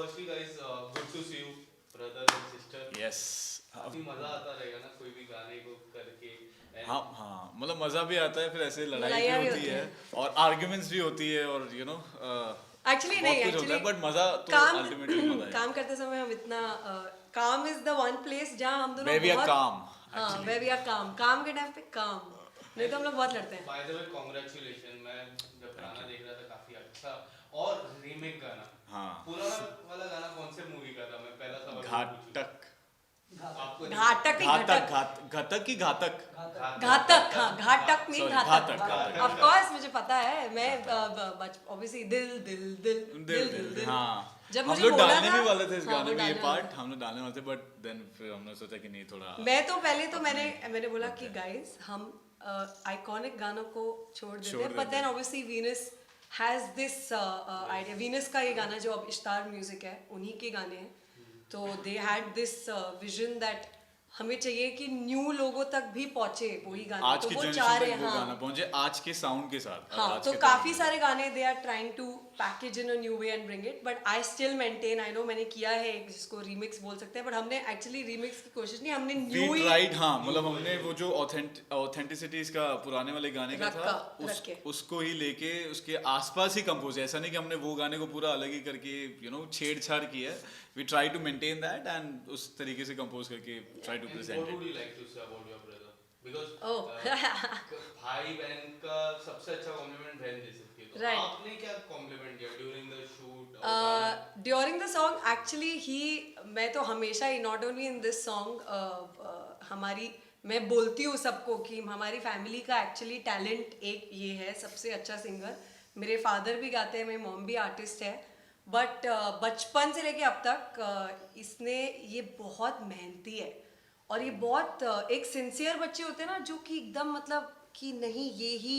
firstly guys, good to see you, brother and sister. Yes काफी मजा आता रहेगा ना कोई भी गाने को करके. हाँ हाँ मतलब मज़ा भी आता है, फिर ऐसे लड़ाई भी लड़ाइयाँ भी होती होती है हैं। और आर्ग्यूमेंट्स भी होती है और एक्चुअली बहुत नहीं, कुछ होता है, एक्चुअली बट मज़ा तो काम अल्टीमेटली मज़ा है. काम करते समय हम इतना काम इज द वन प्लेस जहाँ हम दोनों Where we are बहुत calm, हाँ actually. where we are calm, काम के टाइम पे काम, नहीं तो हम लोग बहुत लड़ते हैं. By the way, congratulations. मैं जब गाना देख रहा था काफी अच्छा और रीमेक गाना. हाँ. पुराना वाला गाना कौन से मूवी का था? मैं पहला सवाल घातक आपको घातक नहीं घातक घटक, घातक की घातक घातक हाँ घातक नहीं Sorry, घातक. घातक. ऑफ कोर्स मुझे पता है, मैं ऑब्वियसली दिल दिल दिल दिल दिल दिल हाँ जब हम मुझे लोग बोला डालने था, भी वाले थे इस हाँ, गाने वो में, ये डालने पार्ट वाले हम लोग डालने वाले थे, बट देन फिर हमने सोचा कि नहीं थोड़ा मैं तो पहले तो मैंने बोला कि गाइस हम आइकॉनिक गानों को छोड़ देते छोड़ हैं, बट देते then obviously Venus has this idea. Venus का ये गाना जो अब स्टार म्यूजिक है उन्हीं के गाने हैं, तो they had this vision that हमें चाहिए कि न्यू लोगों तक भी पहुंचे वही गाने, आज तो की वो चाह जनरेशन रहे तक हैं. वो गाना हाँ पहुंचे आज के साउंड के साथ. हाँ आज तो के काफी time में. सारे गाने they are trying to package in a new way and bring it, but I still maintain, I know मैंने किया है एक जिसको रीमिक्स बोल सकते हैं, बट हमने एक्चुअली रीमिक्स की कोशिश नहीं, हमने We न्यू ही tried, हाँ मतलब हमने वो जो ऑथेंटिसिटी इसका पुराने वाले गाने का था रख के. उसको ही लेके उसके आसपास ही कंपोज, ऐसा नहीं कि हमने वो गाने को पूरा अलग ही करके छेड़छाड़ की है. We try to maintain that and उस तरीके से कंपोज करके try to And present what would it. you like to say about your brother? Because Oh. भाई बहन का सबसे अच्छा कॉम्प्लीमेंट बहन दे सकती है. तो Right. आपने क्या कॉम्प्लीमेंट दिया during the shoot? During the song actually ही, मैं तो हमेशा ही not only in this song हमारी, मैं बोलती हूँ सबको कि हमारी फैमिली का एक्चुअली टैलेंट एक ये है, सबसे अच्छा सिंगर मेरे फादर भी गाते हैं, मेरी मॉम भी आर्टिस्ट है, बट बचपन से लेके अब तक इसने ये बहुत मेहनती है और ये बहुत एक सिंसियर बच्चे होते हैं ना जो कि एकदम मतलब कि नहीं ये ही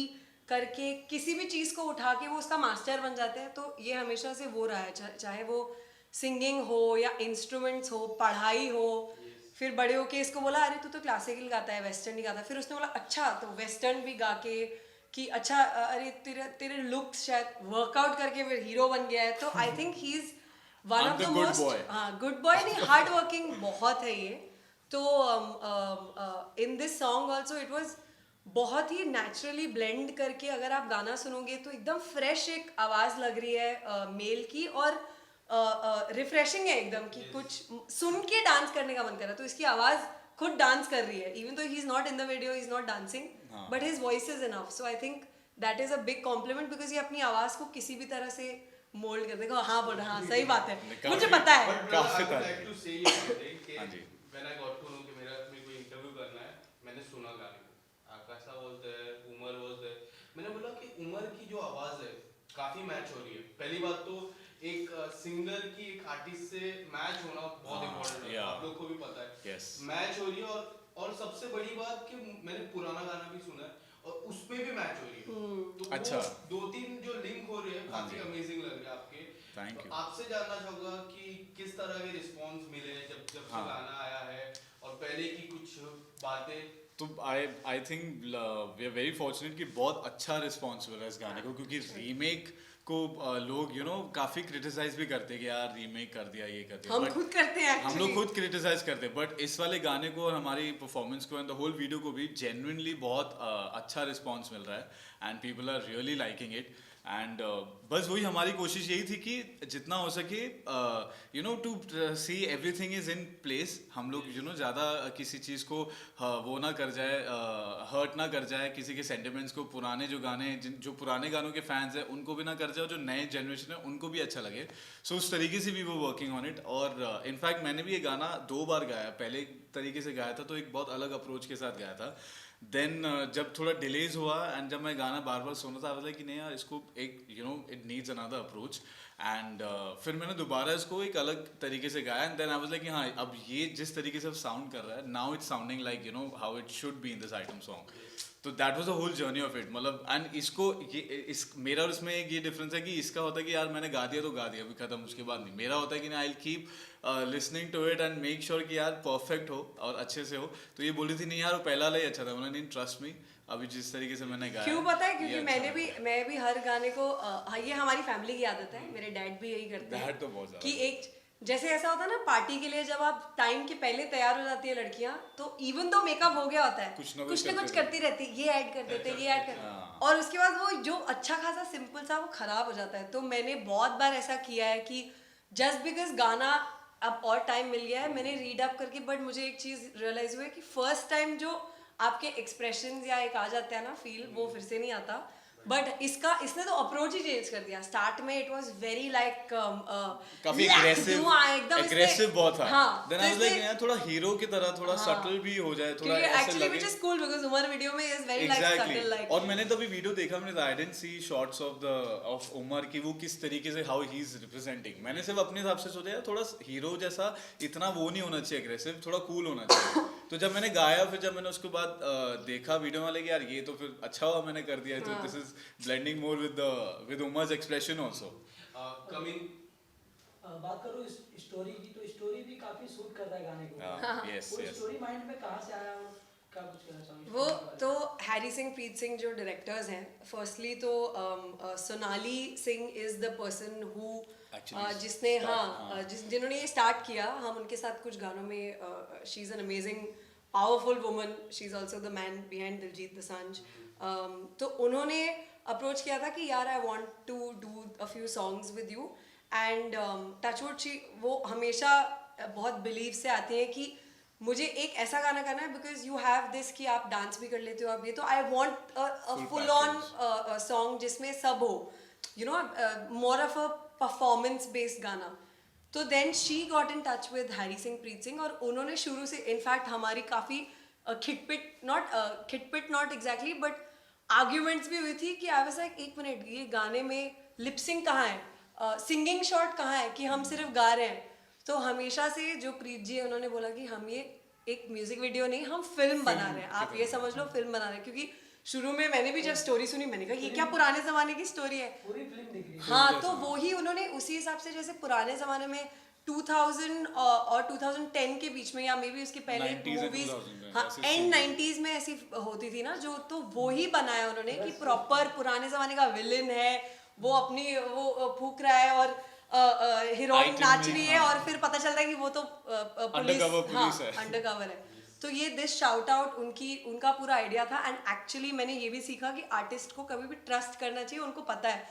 करके किसी भी चीज़ को उठा के वो उसका मास्टर बन जाते हैं, तो ये हमेशा से वो रहा है, चाहे वो सिंगिंग हो या इंस्ट्रूमेंट्स हो, पढ़ाई हो. फिर बड़े होके इसको बोला अरे तू तो क्लासिकल गाता है, वेस्टर्न नहीं गाता, फिर उसने बोला अच्छा तो वेस्टर्न भी गा के कि अच्छा अरे तेरे तेरे लुक्स शायद वर्कआउट करके फिर हीरो बन गया है, तो I think he is one I'm of the the good most, boy. हाँ गुड बॉय नहीं, हार्ड वर्किंग बहुत है ये. तो इन this song also it was बहुत ही नेचुरली ब्लेंड करके, अगर आप गाना सुनोगे तो एकदम फ्रेश एक आवाज़ लग रही है मेल की, और रिफ्रेशिंग है एकदम कि कुछ सुन के डांस करने का मन कर रहा है, तो इसकी आवाज़ खुद डांस कर रही है, इवन तो he is not in the video, he is not dancing, but his voice is enough. So I think that is a big complement, because ये अपनी आवाज़ को किसी भी तरह से मोल्ड कर देगा. हाँ बोल हाँ सही बात है, मुझे पता है. But brother, I काफी would like to say you something कि हाँ जी. when I got to know कि मेरा में कोई इंटरव्यू करना है, मैंने सुना गाने को, आकाशा was there, Umar was there, मैंने बोला कि उमर की जो आवाज है काफी मैच हो रही है. पहली बात तो एक सिंगर की एक आर्टिस्ट से मैच होना बहुत इम्पोर्टेंट है, yeah. आप लोग को भी पता है. Yes. मैच हो रही है और सबसे बड़ी बात कि मैंने पुराना गाना भी सुना है और उसमें भी मैच हो रही है. तो अच्छा. वो 2-3 जो लिंक हो रहे हैं हाँ काफी जी. अमेजिंग लग रहे हैं आपके. Thank तो you. आपसे जानना चाहूंगा कि किस तरह के रिस्पांस मिले जब से हाँ. गाना आया है और पहले की कुछ बातें. तो I think we are very fortunate कि बहुत अच्छा रिस्पॉन्स मिला इस गाने को, क्योंकि रीमेक को लोग काफी क्रिटिसाइज भी करते हैं कि यार रीमेक कर दिया, ये कर दिया. हम But खुद करते हैं हम लोग actually. खुद क्रिटिसाइज करते हैं, बट इस वाले गाने को और हमारी परफॉर्मेंस को एंड द होल वीडियो को भी जेन्युइनली बहुत अच्छा रिस्पॉन्स मिल रहा है and people are really liking it. And बस वही हमारी कोशिश यही थी कि जितना हो सके to see everything is in place. हम लोग ज़्यादा किसी चीज़ को वो ना कर जाए, हर्ट ना कर जाए किसी के सेंटिमेंट्स को. पुराने जो गाने जो पुराने गानों के फैंस हैं उनको भी ना कर जाए, जो नए जनरेशन है उनको भी अच्छा लगे. सो उस तरीके से भी वो वर्किंग ऑन इट. और इनफैक्ट मैंने भी ये गाना 2 बार गाया. पहले तरीके से गाया था तो एक बहुत अलग अप्रोच के साथ गाया था. देन जब थोड़ा डिलेज हुआ एंड जब मैं गाना बार बार सुना था, आई वाज लाइक कि नहीं यार इसको एक it needs another approach. And फिर मैंने दोबारा इसको एक अलग तरीके से गाया and then I was like हाँ अब ये जिस तरीके से साउंड कर रहा है now it's sounding like how it should be in this item song. तो that was the whole journey of it, मतलब एंड इसको ये इस मेरा और इसमें एक ये डिफरेंस है कि इसका होता है कि यार मैंने गा दिया तो गा दिया, अभी खत्म, उसके बाद नहीं। मेरा होता है कि I will keep listening to it and make sure कि यार परफेक्ट हो और अच्छे से हो। तो ये बोली थी नहीं यार वो पहला वाला ही अच्छा था, मैंने नहीं, ट्रस्ट मी अभी जिस तरीके से मैंने गाया क्यों पता है, क्योंकि ये अच्छा मैं भी हर गाने को ये हमारी फैमिली की आदत है, मेरे डैड भी यही करते हैं Dad तो बहुत ज्यादा। कि एक जैसे ऐसा होता है ना पार्टी के लिए, जब आप टाइम के पहले तैयार हो जाती है लड़कियां, तो इवन तो मेकअप हो गया होता है, कुछ ना कुछ कुछ करती रहती है, ये ऐड कर देते, ये ऐड कर, हाँ। और उसके बाद वो जो अच्छा खासा सिंपल सा वो खराब हो जाता है। तो मैंने बहुत बार ऐसा किया है कि जस्ट बिकॉज गाना अब और टाइम मिल गया है, मैंने रीड अप करके, बट मुझे एक चीज रियलाइज हुआ है कि फर्स्ट टाइम जो आपके एक्सप्रेशंस या एक आ जाता है ना फील, वो फिर से नहीं आता। बट इसने तो अप्रोच ही चेंज कर दिया। स्टार्ट में इट वाज वेरी लाइक काफी एग्रेसिव बहुत था। हाँ, देन आई वाज लाइक यार थोड़ा हीरो की तरह थोड़ा सटल भी हो जाए, थोड़ा क्योंकि ऐसे एक्चुअली लगे which is cool because Umar video में is very like subtle like. और मैंने तभी वीडियो देखा, मैंने I didn't see shots of Umar की वो किस तरीके से हाउ ही इज रिप्रेजेंटिंग। मैंने सिर्फ अपने हिसाब से सोचा यार थोड़ा हीरो जैसा इतना वो नहीं होना चाहिए एग्रेसिव, थोड़ा कूल होना चाहिए। तो जब मैंने गाया, फिर जब मैंने उसके बाद देखा वीडियो वाले कि यार ये तो फिर अच्छा हुआ मैंने कर दिया, तो this is blending more with Umar's expression also. Coming बात करूँ स्टोरी की, तो स्टोरी भी काफी सूट कर रहा है गाने को। Yes, वो yes. स्टोरी माइंड में कहाँ से आया और क्या कुछ कहना चाहोगे? वो तो हैरी सिंह, प्रीत सिंह जो डायरेक्टर्स हैं, फर्स्टली तो Sonali Singh is the person who जिसने जिन्होंने ये स्टार्ट किया। हम उनके साथ कुछ गानों में, she is an amazing powerful woman, she is also the man behind Diljit Dosanjh. तो उन्होंने अप्रोच किया था कि यार I want to do a few songs with you, and touch wood she वो हमेशा बहुत बिलीव से आती हैं कि मुझे एक ऐसा गाना करना है बिकॉज यू हैव दिस कि आप डांस भी कर लेते हो आप ये, तो I want a full on song जिसमें सब हो, you know, more of a performance based गाना। तो then she got in touch with Harry Singh, Preet Singh, और उन्होंने शुरू से इनफैक्ट हमारी काफ़ी खिटपिट नॉट एग्जैक्टली बट आर्ग्यूमेंट्स भी हुई थी कि आई वाज लाइक एक मिनट, ये गाने में लिपसिंग कहाँ है, सिंगिंग शॉट कहाँ है कि हम सिर्फ गा रहे हैं। तो हमेशा से जो प्रीत जी है उन्होंने बोला कि हम ये एक म्यूजिक वीडियो नहीं, हम फिल्म बना रहे हैं, आप ये समझ लो फिल्म बना रहे हैं। क्योंकि शुरू में मैंने भी जब स्टोरी सुनी मैंने कहा ये क्या पुराने जमाने की स्टोरी है, पूरी फिल्म दिख रही है। हाँ, तो वो ही उन्होंने उसी हिसाब से, जैसे पुराने जमाने में 2000 और 2010 के बीच में या मे बी उसके पहले 90s and मूवीज, 2000 में, हाँ, ऐसे एंड 90s में ऐसी होती थी ना जो, तो वो ही बनाया उन्होंने कि प्रॉपर पुराने जमाने का विलन है, वो अपनी वो फूक रहा है और हीरोइन Item नाच में, रही है, हाँ। और फिर पता चलता है कि वो तो Undercover पुलिस है। अंडरकवर है। तो ये दिस शाउट आउट उनका पूरा आइडिया था। एंड एक्चुअली मैंने ये भी सीखा कि आर्टिस्ट को कभी भी ट्रस्ट करना चाहिए, उनको पता है,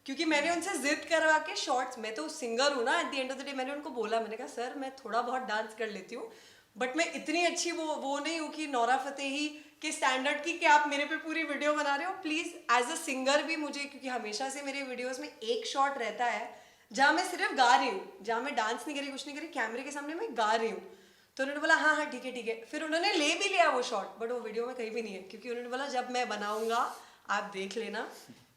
क्योंकि मैंने उनसे जिद करवा के शॉर्ट्स, मैं तो सिंगर हूँ ना at the end of the day, मैंने उनको बोला, मैंने कहा सर मैं थोड़ा बहुत डांस कर लेती हूँ बट मैं इतनी अच्छी वो नहीं हूँ कि नोरा फतेही के स्टैंडर्ड की कि आप मेरे पे पूरी वीडियो बना रहे हो। प्लीज एज अ सिंगर भी मुझे, क्योंकि हमेशा से मेरे वीडियोस में एक शॉट रहता है जहाँ मैं सिर्फ गा रही हूँ, जहाँ मैं डांस नहीं करी, कुछ नहीं करी, कैमरे के सामने मैं गा रही हूँ। तो उन्होंने बोला हाँ हाँ ठीक है ठीक है, फिर उन्होंने ले भी लिया वो शॉट, बट वो वीडियो में कहीं भी नहीं है, क्योंकि उन्होंने बोला जब मैं बनाऊंगा आप देख लेना।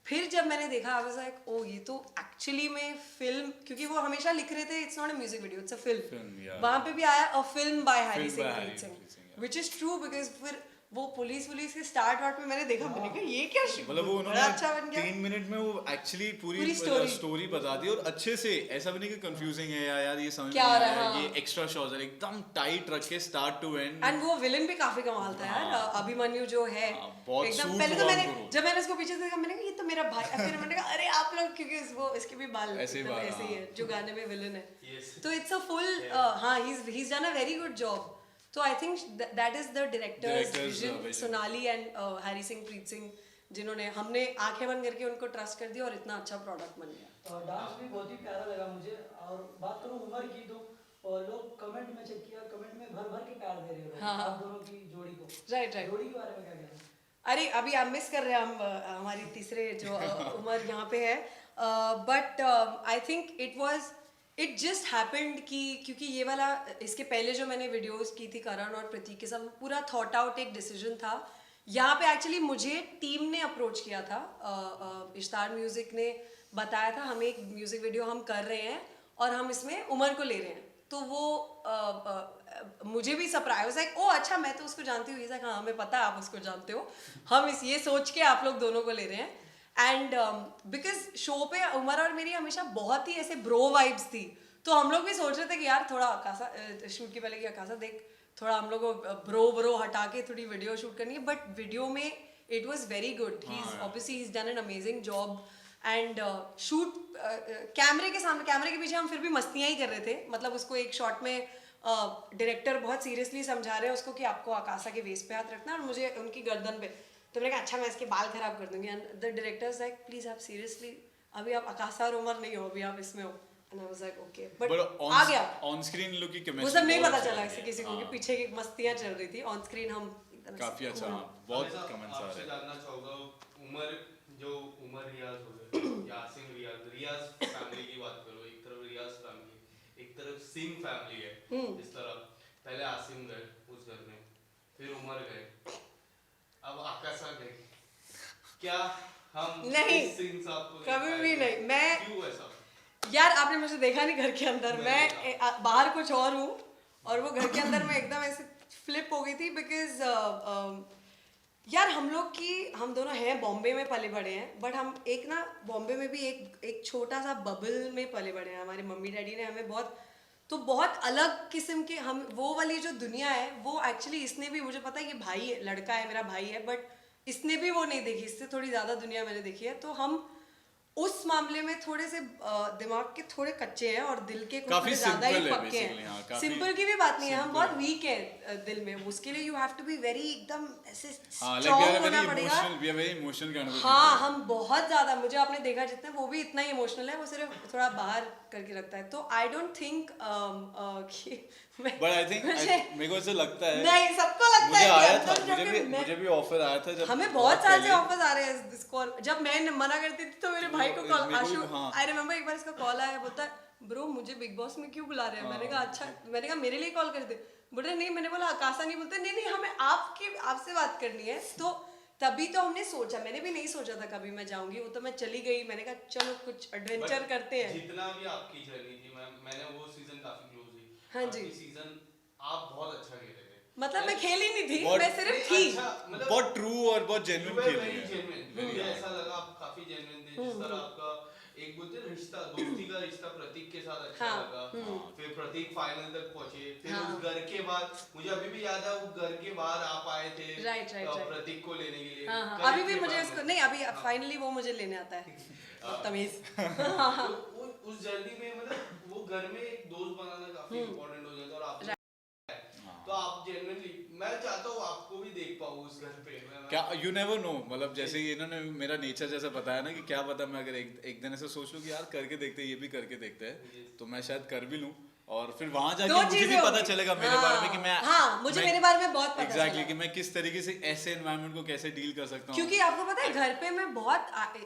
फिर जब मैंने देखा आई वाज लाइक ओ ये तो एक्चुअली में फिल्म, क्योंकि वो हमेशा लिख रहे थे it's not a music video it's a film, वहां पे भी आया a film bye Harry Singh, which is true because फिर वो पुलिस के स्टार्ट वार्ट में मैंने देखा, मैंने कहा ये क्या मतलब वो बड़ा अच्छा बन उन्होंने गया। 3 मिनट में वो एक्चुअली पूरी story। स्टोरी बता दी, और अच्छे से, ऐसा भी नहीं कि कंफ्यूजिंग है या यार ये समझ क्या नहीं हो रहा आ है, रहा है, हाँ। ये एक्स्ट्रा शॉट्स है, एकदम टाइट रख के स्टार्ट टू एंड। एंड वो विलन भी काफी कमाल था यार, अभिमन्यु जो है बहुत एकदम। सूट पहले तो हुआ मैंने उनको। जब मैंने उसको पीछे से देखा मैंने कहा ये तो मेरा भाई, फिर मैंने कहा अरे आप लोग, क्योंकि वो इसके भी बाल ऐसे ही एकदम बाल, ऐसे ही है जो गाने में विलन है। Yes. तो इट्स अ फुल, हाँ, he is done a very good job. तो I think that is the director's Director's vision, vision। Sonali and Harry Singh, Preet Singh, जिन्होंने, हमने आंखें बंद करके उनको ट्रस्ट कर दिया और इतना अच्छा प्रोडक्ट बन गया। डांस भी बहुत ही प्यारा लगा मुझे। और बात करूँ उमर की, तो लोग कमेंट में चेक किया, कमेंट में भर भर के प्यार दे रहे हो लोग, हाँ, हाँ। आप दोनों की जोड़ी को। राइट जोड़ी के बारे में क्या कहना है? अरे अभी आप मिस कर रहे हैं, हम हमारी तीसरे जो उमर यहाँ पे है, but I think it just happened कि क्योंकि ये वाला, इसके पहले जो मैंने वीडियोस की थी करण और प्रतीक के साथ, पूरा थॉट आउट एक डिसीजन था। यहाँ पे एक्चुअली मुझे टीम ने अप्रोच किया था, इश्तार म्यूजिक ने बताया था हमें एक म्यूजिक वीडियो हम कर रहे हैं और हम इसमें उमर को ले रहे हैं। तो वो मुझे भी सरप्राइज लाइक ओ अच्छा मैं तो उसको जानती हूँ, हाँ हमें पता है आप उसको जानते हो, हम इस ये सोच के आप लोग दोनों को ले रहे हैं। एंड बिकॉज शो पे उमर और मेरी हमेशा बहुत ही ऐसे ब्रो वाइब्स थी, तो हम लोग भी सोच रहे थे कि यार थोड़ा आकाशा शूट के पहले कि आकाशा देख थोड़ा हम लोग को ब्रो हटा के थोड़ी वीडियो शूट करनी है, बट वीडियो में it was very good, he is obviously he is done an amazing job. And shoot कैमरे के सामने, कैमरे के पीछे हम फिर भी मस्तियाँ ही कर रहे थे, मतलब उसको एक शॉट में डायरेक्टर बहुत सीरियसली समझा रहे हैं उसको कि आपको आकाशा के वेस्ट पे हाथ रखना और मुझे उनकी गर्दन पे, तो मैंने कहा अच्छा मैं इसके बाल खराब कर दूंगी, and the directors like please आप सीरियसली अभी आप आकाशा और उमर नहीं हो, अभी आप इसमें हो, and I was like okay, but आ गया ऑन स्क्रीन लोग की वो केमिस्ट्री सब नहीं पता चला इससे किसी को कि पीछे की मस्तियाँ चल रही थी, ऑन स्क्रीन हम एकदम काफी अच्छा, हाँ, बहुत कमेंट्स आ आपसे रहे हैं। जानना चाहूंगा उमर जो उमर रियाज हो गए, यासिन रियाज फैमिली की बात करो, एक तरफ रियाज फैमिली, एक तरफ सिंह फैमिली है, इस तरफ पहले आसिम गए उस घर में, फिर उमर गए, अब आकाशा गए, क्या हम नहीं, इस सिंह साहब को कभी देख भी पाएंगे? नहीं, मैं क्यों ऐसा? यार आपने मुझे देखा नहीं घर के अंदर, नहीं मैं बाहर कुछ और हूँ और वो घर के अंदर मैं एकदम ऐसे फ्लिप हो गई थी, बिकॉज यार हम दोनों हैं बॉम्बे में पले बड़े हैं, बट हम एक ना बॉम्बे में भी एक छोटा सा बबल में पले बड़े हैं, हमारे मम्मी डैडी ने हमें बहुत अलग किस्म के, हम वो वाली जो दुनिया है वो एक्चुअली इसने भी, मुझे पता है ये भाई है, लड़का है मेरा भाई है, बट इसने भी वो नहीं देखी, इससे थोड़ी ज़्यादा दुनिया मैंने देखी है, तो हम उस मामले में थोड़े से दिमाग के थोड़े कच्चे हैं और दिल के कुछ काफी थोड़े ज्यादा ही simple है पक्के basically, हाँ, हैं। काफी सिंपल की भी बात नहीं है, हम simple बहुत वीक हैं दिल में, उसके लिए you have to be very एकदम ऐसे हाँ, like we स्ट्रांग are होना very पड़ेगा। emotional, we are very emotional kind of a हाँ people. हम बहुत ज्यादा, मुझे आपने देखा जितने, वो भी इतना ही इमोशनल है, वो सिर्फ थोड़ा बाहर करके रखता है, तो आई डोंट थिंक कि But I think मेरे को ऐसा लगता है, नहीं सबको लगता मुझे है कि आया था, अंदर जब भी मैं- मुझे भी ऑफर आया था जब हमें बहुत साल से पहले- ऑफर्स आ रहे हैं इसको, और जब मैं मना करती थी तो मेरे भाई को कॉल, मेरे को भी, आशु, हाँ। आई रिमेम्बर एक बार इसका कॉल आया, बोलता है ब्रो मुझे बिग बॉस में क्यों बुला रहे हैं, मैंने कहा अच्छा, मैंने कहा मेरे लिए कॉल कर दे, बोल रहे नहीं, मैंने बोला आकाशा नहीं, बोलते नहीं नहीं हमें आपसे बात करनी है, तो तभी तो हमने सोचा, मैंने भी नहीं सोचा था कभी मैं जाऊंगी, वो तो मैं चली गई, मैंने कहा चलो कुछ एडवेंचर But करते हैं। जितना भी आपकी जर्नी थी, मैंने वो सीजन काफी क्लोज हुई, हाँ जी। सीजन आप बहुत अच्छा खेले थे, मतलब मैं खेली नहीं थी, बहुत- मैं सिर्फ थी। अच्छा, मतलब बहुत ट्रू और बहुत you जेन्युइन were खेल very रही है। genuine, मुझे ऐसा लगा आप काफी जेन्युइन थे, जिस तरह आपका एक बोलते हैं रिश्ता, दोस्ती का रिश्ता प्रतीक के साथ अच्छा हाँ, लगा, फिर प्रतीक फाइनल तक पहुंचे, फिर हाँ। उस घर के बाद मुझे अभी भी याद है, वो घर के बाहर आप आए थे Right. प्रतीक को लेने के लिए, हाँ हाँ करीब अभी भी के मुझे बाद इसको में। नहीं, अभी फाइनली वो मुझे लेने आता है, तमीज। तो उस जर्नी में मतलब वो घर में एक दोस्त बनाना काफी इम्पोर्टेंट हो जाता है, और आप तो आप जेन्युइनली, मैं चाहता हूँ आपको भी देख पाऊँ उस घर पे, क्या यू नेवर नो, मतलब जैसे ही इन्होंने मेरा नेचर जैसा बताया ना कि क्या पता मैं अगर एक दिन ऐसे सोच लूं कि यार करके देखते हैं, ये भी करके देखते हैं, तो मैं शायद कर भी लूं, और फिर वहां जाके दो मुझे भी चीजें पता होंगी। चलेगा मेरे बारे में कि मैं हाँ मुझे मेरे बारे में बहुत पता एग्जैक्टली चला। कि मैं किस तरीके से ऐसे एनवायरनमेंट को कैसे डील कर सकता हूँ, क्योंकि आपको पता है घर पे मैं बहुत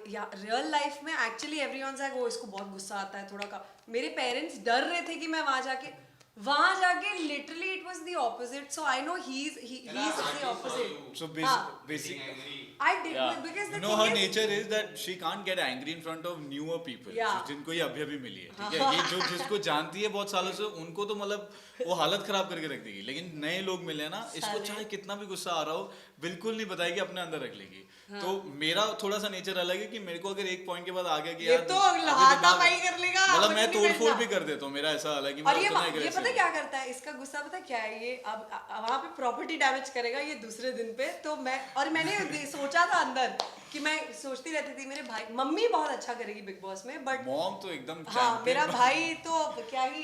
रियल लाइफ में एक्चुअली एवरीवन से वो इसको बहुत गुस्सा आता है थोड़ा का, मेरे पेरेंट्स डर रहे थे कि मैं वहां जाके literally it was the opposite, so I know he is the opposite. so हाँ। basically I did because the you know thing her is, nature is that she can't get angry in front of newer people, Yeah. जिनको ये अभी मिली है, ठीक है, ये जो जिसको जानती है बहुत सालों से, उनको तो मतलब वो हालत खराब करके रख देगी, लेकिन नए लोग मिले ना, इसको चाहे कितना भी गुस्सा आ रहा हो बिल्कुल नहीं बताएगी, अपने अंदर रख लेगी। तो मेरा थोड़ा सा नेचर अलग है कि मेरे को अगर एक पॉइंट के बाद आ गया कि ये यार तो अभी हाथापाई दिमाग- कर लेगा, मतलब कुछ मैं नहीं तोड़फोड़ करना। भी कर देता हूँ, मेरा ऐसा अलग है कि और मैं ये उतना ये aggressive पता हूँ। क्या करता है, इसका गुस्सा पता क्या है, ये अब वहां पे प्रॉपर्टी डैमेज करेगा ये दूसरे दिन पे, तो मैंने सोचा था अंदर कि मैं सोचती रहती थी मेरे भाई, मम्मी बहुत अच्छा करेगी बिग बॉस में, बट मॉम तो एकदम हाँ champion मेरा भाई तो क्या ही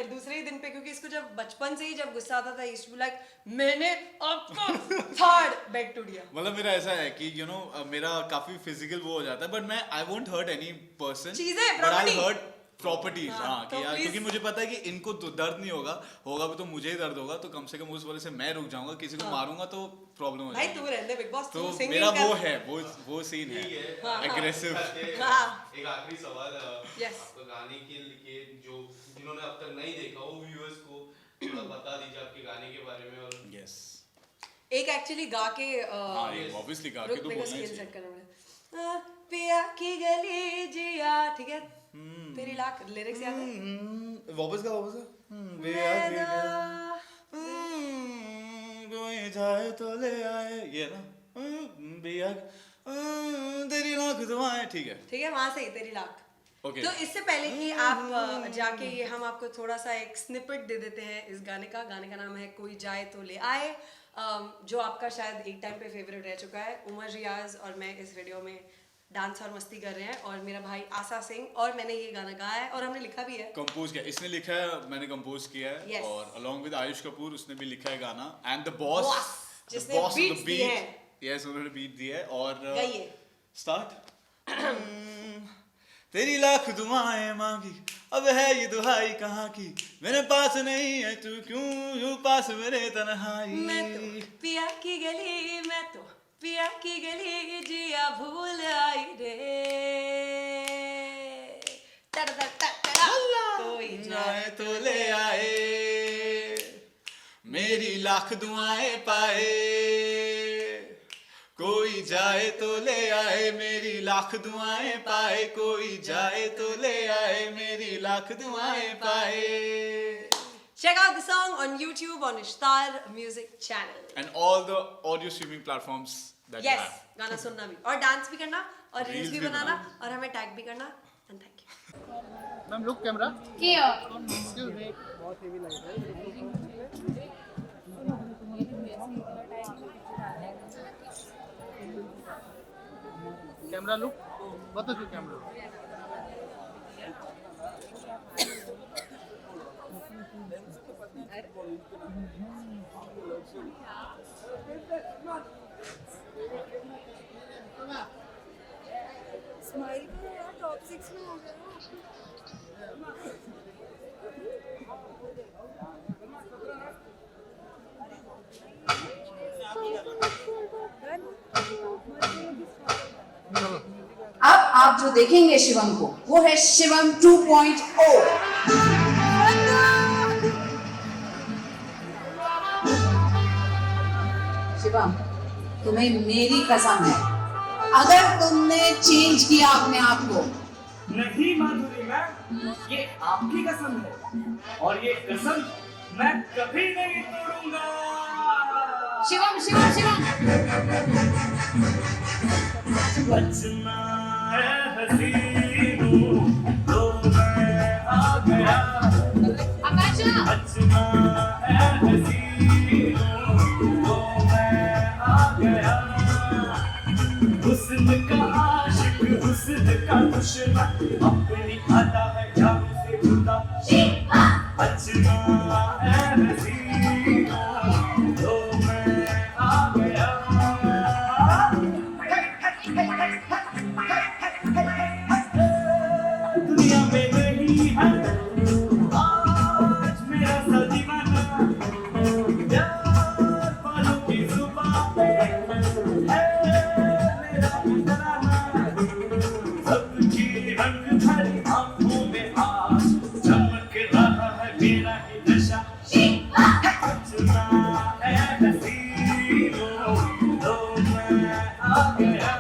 दूसरे ही दिन पे, क्योंकि इसको जब बचपन से ही जब गुस्सा आता था इस लाइक मैंने आपको थर्ड बैक टू दिया। मतलब मेरा ऐसा है कि यू नो मेरा काफी फिजिकल वो हो जाता है, बट मैं I won't hurt any person, चीजें, but I property। Hurt properties. हाँ, हाँ तो कि यार, please- क्योंकि मुझे पता है कि इनको तो दर्द नहीं होगा भी तो मुझे ही दर्द होगा, तो कम से कम उस वजह से मैं रुक जाऊंगा, किसी को मारूंगा तो प्रॉब्लम हो भाई जाएगी। तू रहने बिग बॉस, तो तू सिंगिंग मेरा कर। वो है, वो सीन है ठीक है, एग्रेसिव। हाँ। एक आखिरी सवाल, Yes. आपका गाने के लिए जो जिन्होंने अब तक नहीं देखा वो व्यूअर्स को थोड़ा बता दीजिए आपके गाने के बारे में, और यस एक एक्चुअली गा के हाँ, ऑब्वियसली गा के रुक तो मेरे को बोलना ही स्केल चाहिए। सेट करना पड़ेगा। पिया की गली जिया, ठीक है, तेरी लाख लिरिक्स याद है? वापस का मैदा कोई जाए तो ले आए, ये ना भैया तेरी लाख दुआएं, ठीक है ठीक है, वहां से ही तेरी लाख। Okay. तो इससे पहले कि आप जाके ये हम आपको थोड़ा सा एक स्निपेट दे देते हैं इस गाने का नाम है कोई जाए तो ले आए, जो आपका शायद एक टाइम पे फेवरेट रह चुका है। उमर रियाज और मैं इस वीडियो में डांस और मस्ती कर रहे हैं, और मेरा भाई आसा सिंह, और मैंने ये गाना गाया है और हमने लिखा भी है। कंपोज किया, इसने लिखा है, मैंने कंपोज किया है। Yes. और अलॉन्ग विद आयुष कपूर उसने भी लिखा है गाना, एंड द बॉस जिसने beats दिए हैं। यस, उन्होंने बीट दिया है। और गाइए। स्टार्ट। तेरी लाख दुआएं मांगी, अब है ये दुहाई कहाँ की, मेरे पास नहीं है तू क्यों यूं पास मेरे तन्हाई। मैं तो पिया की गली, मैं तो पिया की गली, जिया भूल आई रे। कोई जाए तो ले आए, मेरी लाख दुआएं पाए, कोई जाए तो ले आए, मेरी लाख दुआएं पाए, कोई जाए तो ले आए, मेरी लाख दुआएं पाए। Check out the song on YouTube on Ishtar Music channel. And all the audio streaming platforms that you Yes, have. गाना सुनना भी और डांस भी करना और रील्स Reels भी भी बनाना बनाना। और हमें टैग भी करना। And thank you. Ma'am look camera Here. Excuse me camera look बता दो कैमरा स्माइल करो यार, टॉप 6 में हो गया। अब आप जो देखेंगे शिवम को, वो है शिवम 2.0। शिवम, तुम्हें मेरी कसम है, अगर तुमने चेंज किया अपने आप को, नहीं माधुरी मैम, ये आपकी कसम है और ये कसम मैं कभी नहीं तोड़ूंगा। शिवम शिवम शिवम बचना है हसीनों, तो मैं आ गया। आकाशा, बचना है हसीनों, तो मैं आ गया। हुस्न का आशिक, हुस्न का दुश्मन, अपनी अदा है जान से जुदा। बचना है हसीनों, तो मैं आ गया। दुनिया में नहीं है आज मेरा सा दीवाना, प्यार वालों की जुबान पे है मेरा भी तराना। सबकी रंग भरी आंखों में आज चमक रहा है मेरा ही नशा। बचना है हसीनों, तो मैं आ गया।